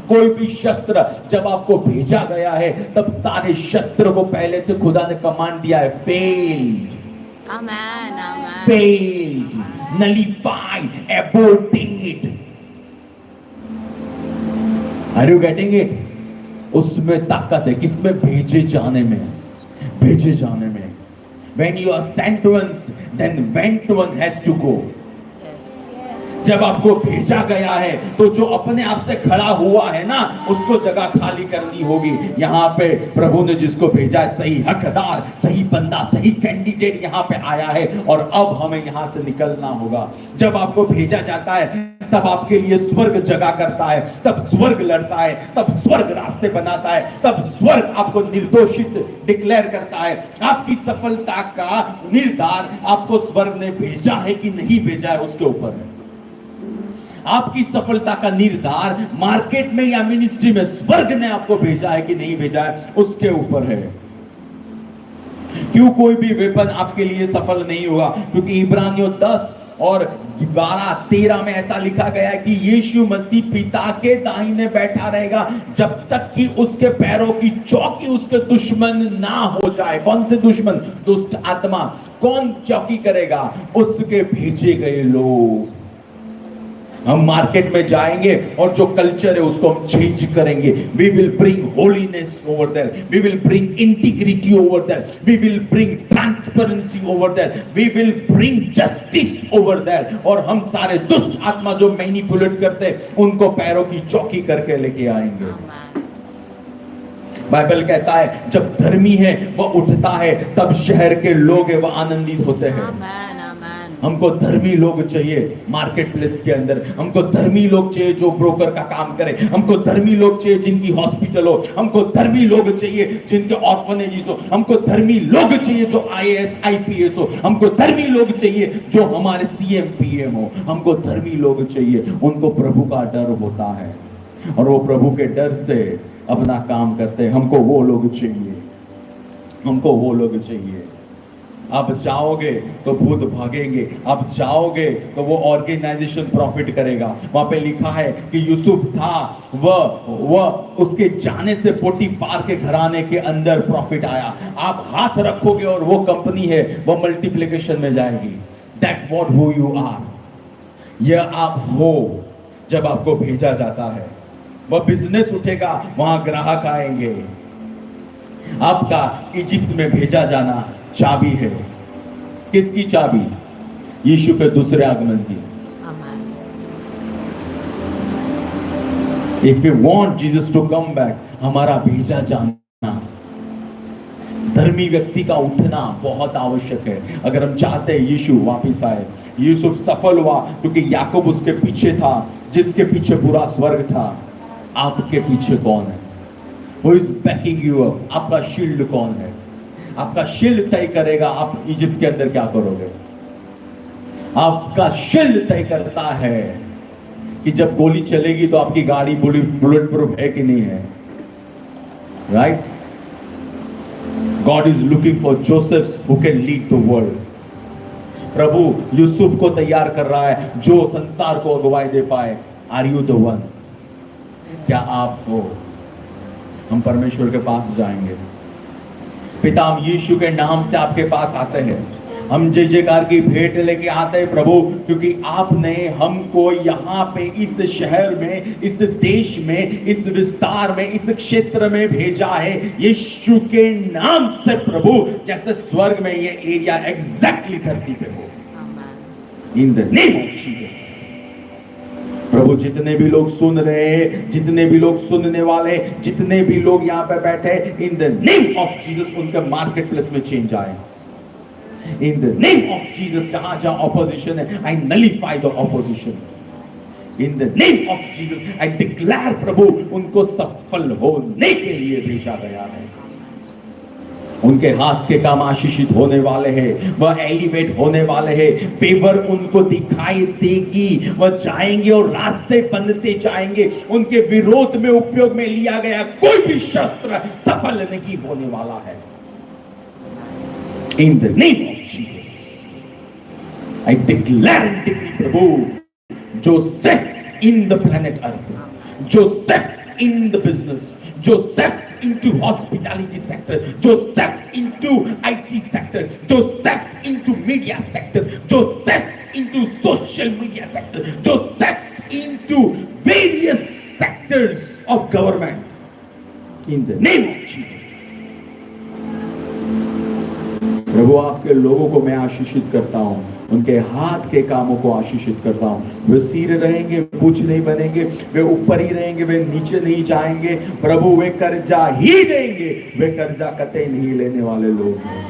कोई भी शस्त्र, जब आपको भेजा गया है, तब सारे शस्त्र को पहले से खुदा ने कमांड दिया है, failed, amen, amen, failed, nullified, aborted. Are you getting it? उसमें ताकत है। किसमें? भेजे जाने में, भेजे जाने में। When you are sent once, then went one has to go. जब आपको भेजा गया है, तो जो अपने आप से खड़ा हुआ है ना, उसको जगह खाली करनी होगी। यहाँ पे प्रभु ने जिसको भेजा है, सही हकदार, सही बंदा, सही कैंडिडेट यहाँ पे आया है, और अब हमें यहाँ से निकलना होगा। जब आपको भेजा जाता है, तब आपके लिए स्वर्ग जगह करता है, तब स्वर्ग लड़ता है, तब स्वर्ग रास्ते बनाता है, तब स्वर्ग आपको निर्दोषित डिक्लेयर करता है। आपकी सफलता का निर्धार आपको स्वर्ग ने भेजा है कि नहीं भेजा है, उसके ऊपर है। आपकी सफलता का निर्धार मार्केट में या मिनिस्ट्री में स्वर्ग ने आपको भेजा है कि नहीं भेजा है, उसके ऊपर है। क्यों? कोई भी वेपन आपके लिए सफल नहीं होगा, क्योंकि इब्रानियों 10 और 12-13 में ऐसा लिखा गया है कि यीशु मसीह पिता के दाहिने बैठा रहेगा जब तक कि उसके पैरों की चौकी उसके दुश्मन ना हो जाए। कौन से दुश्मन? दुष्ट आत्मा। कौन चौकी करेगा? उसके भेजे गए लोग। हम मार्केट में जाएंगे और जो कल्चर है उसको हम चेंज करेंगे। We will bring holiness over there, we will bring integrity over there, we will bring transparency over there, we will bring justice over there. और हम सारे दुष्ट आत्मा जो मैनिपुलेट करते हैं, उनको पैरों की चौकी करके लेके आएंगे। बाइबल कहता है जब धर्मी है वह उठता है, तब शहर के लोग है वह आनंदित होते हैं। हमको धर्मी लोग चाहिए मार्केट प्लेस के अंदर। हमको धर्मी लोग चाहिए जो ब्रोकर का काम करे। हमको धर्मी लोग चाहिए जिनकी हॉस्पिटल हो। हमको धर्मी लोग चाहिए जिनके ऑर्फनेजेस हो। हमको धर्मी लोग चाहिए जो IAS IPS हो। हमको धर्मी लोग चाहिए जो हमारे CM PM हो। हमको धर्मी लोग चाहिए, उनको प्रभु का डर होता है और वो प्रभु के डर से अपना काम करते हैं। हमको वो लोग चाहिए, हमको वो लोग चाहिए। आप जाओगे तो भूत भागेंगे, आप जाओगे तो वो ऑर्गेनाइजेशन प्रॉफिट करेगा। वहां पे लिखा है कि यूसुफ था, वह उसके जाने से पोटीफार के घराने के अंदर प्रॉफिट आया। आप हाथ रखोगे और वो कंपनी है वो मल्टीप्लिकेशन में जाएगी। That what who you are. यह आप हो जब आपको भेजा जाता है। वह बिजनेस उठेगा, वहां ग्राहक आएंगे। आपका इजिप्ट में भेजा जाना चाबी है। किसकी चाबी? यीशु के दूसरे आगमन की। If we want Jesus to come back, हमारा भेजा जाना, धर्मी व्यक्ति का उठना बहुत आवश्यक है। अगर हम चाहते हैं यीशु वापस आए। यूसुफ सफल हुआ क्योंकि याकूब उसके पीछे था, जिसके पीछे पूरा स्वर्ग था। आपके पीछे कौन है? Who is backing you up? आपका शील्ड कौन है? आपका शील्ड तय करेगा आप इजिप्ट के अंदर क्या करोगे। आपका शील्ड तय करता है कि जब गोली चलेगी तो आपकी गाड़ी बुलेट प्रूफ है कि नहीं है। Right? God is looking for Josephs who can lead the world. प्रभु यूसुफ को तैयार कर रहा है जो संसार को अगुवाई दे पाए। Are you the one? क्या आप हो? हम परमेश्वर के पास जाएंगे। पिता, हम यीशु के नाम से आपके पास आते हैं। हम जय जयकार की भेंट लेके आते हैं प्रभु, क्योंकि आपने हमको यहाँ पे इस शहर में, इस देश में, इस विस्तार में, इस क्षेत्र में भेजा है यीशु के नाम से प्रभु, जैसे स्वर्ग में ये एरिया एग्जैक्टली धरती पे हो। In the name of Jesus. प्रभु, जितने भी लोग सुन रहे हैं, जितने भी लोग सुनने वाले, जितने भी लोग यहाँ पे बैठे, इन द नेम ऑफ जीसस उनके मार्केट प्लेस में चेंज आए। In the name of Jesus, जहां जहां ऑपोजिशन है, I nullify the opposition. In the name of Jesus, I declare प्रभु उनको सफल होने के लिए भेजा गया है। उनके हाथ के काम आशीषित होने वाले हैं, वह एलिवेट होने वाले हैं, फेवर उनको दिखाई देगी, वह जाएंगे और रास्ते बनते जाएंगे। उनके विरोध में उपयोग में लिया गया कोई भी शस्त्र सफल नहीं होने वाला है। In the name of Jesus, I declare and decree प्रभु, जो sex in the planet Earth, जो सेक्स in the business, जो सेक्स into hospitality sector, जो सेक्स into IT sector, जो सेक्स into media sector, जो sex into social media sector, जो sex into various sectors of government, in the name of Jesus. प्रभु, आपके लोगों को मैं आशीषित करता हूं, उनके हाथ के कामों को आशीषित करता हूं। वे सिर रहेंगे, पूछ नहीं बनेंगे, वे ऊपर ही रहेंगे, वे नीचे नहीं जाएंगे। प्रभु, वे कर्जा ही देंगे, वे कर्जा कतई नहीं लेने वाले लोग हैं।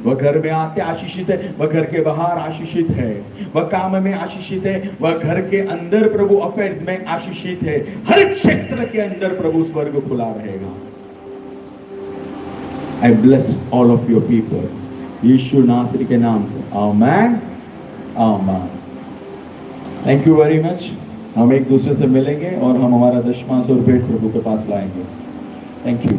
वह घर में आते आशीषित है, वह घर के बाहर आशीषित है, वह काम में आशीषित है, वह घर के अंदर प्रभु अफेयर्स में आशीषित है। हर क्षेत्र के अंदर प्रभु स्वर्ग खुला रहेगा। I bless all of your people. यीशु नासरी के नाम से। आमेन, आमेन। Thank you very much. हम एक दूसरे से मिलेंगे और हम हमारा दशमांश और भेंट प्रभु के पास लाएंगे। Thank you.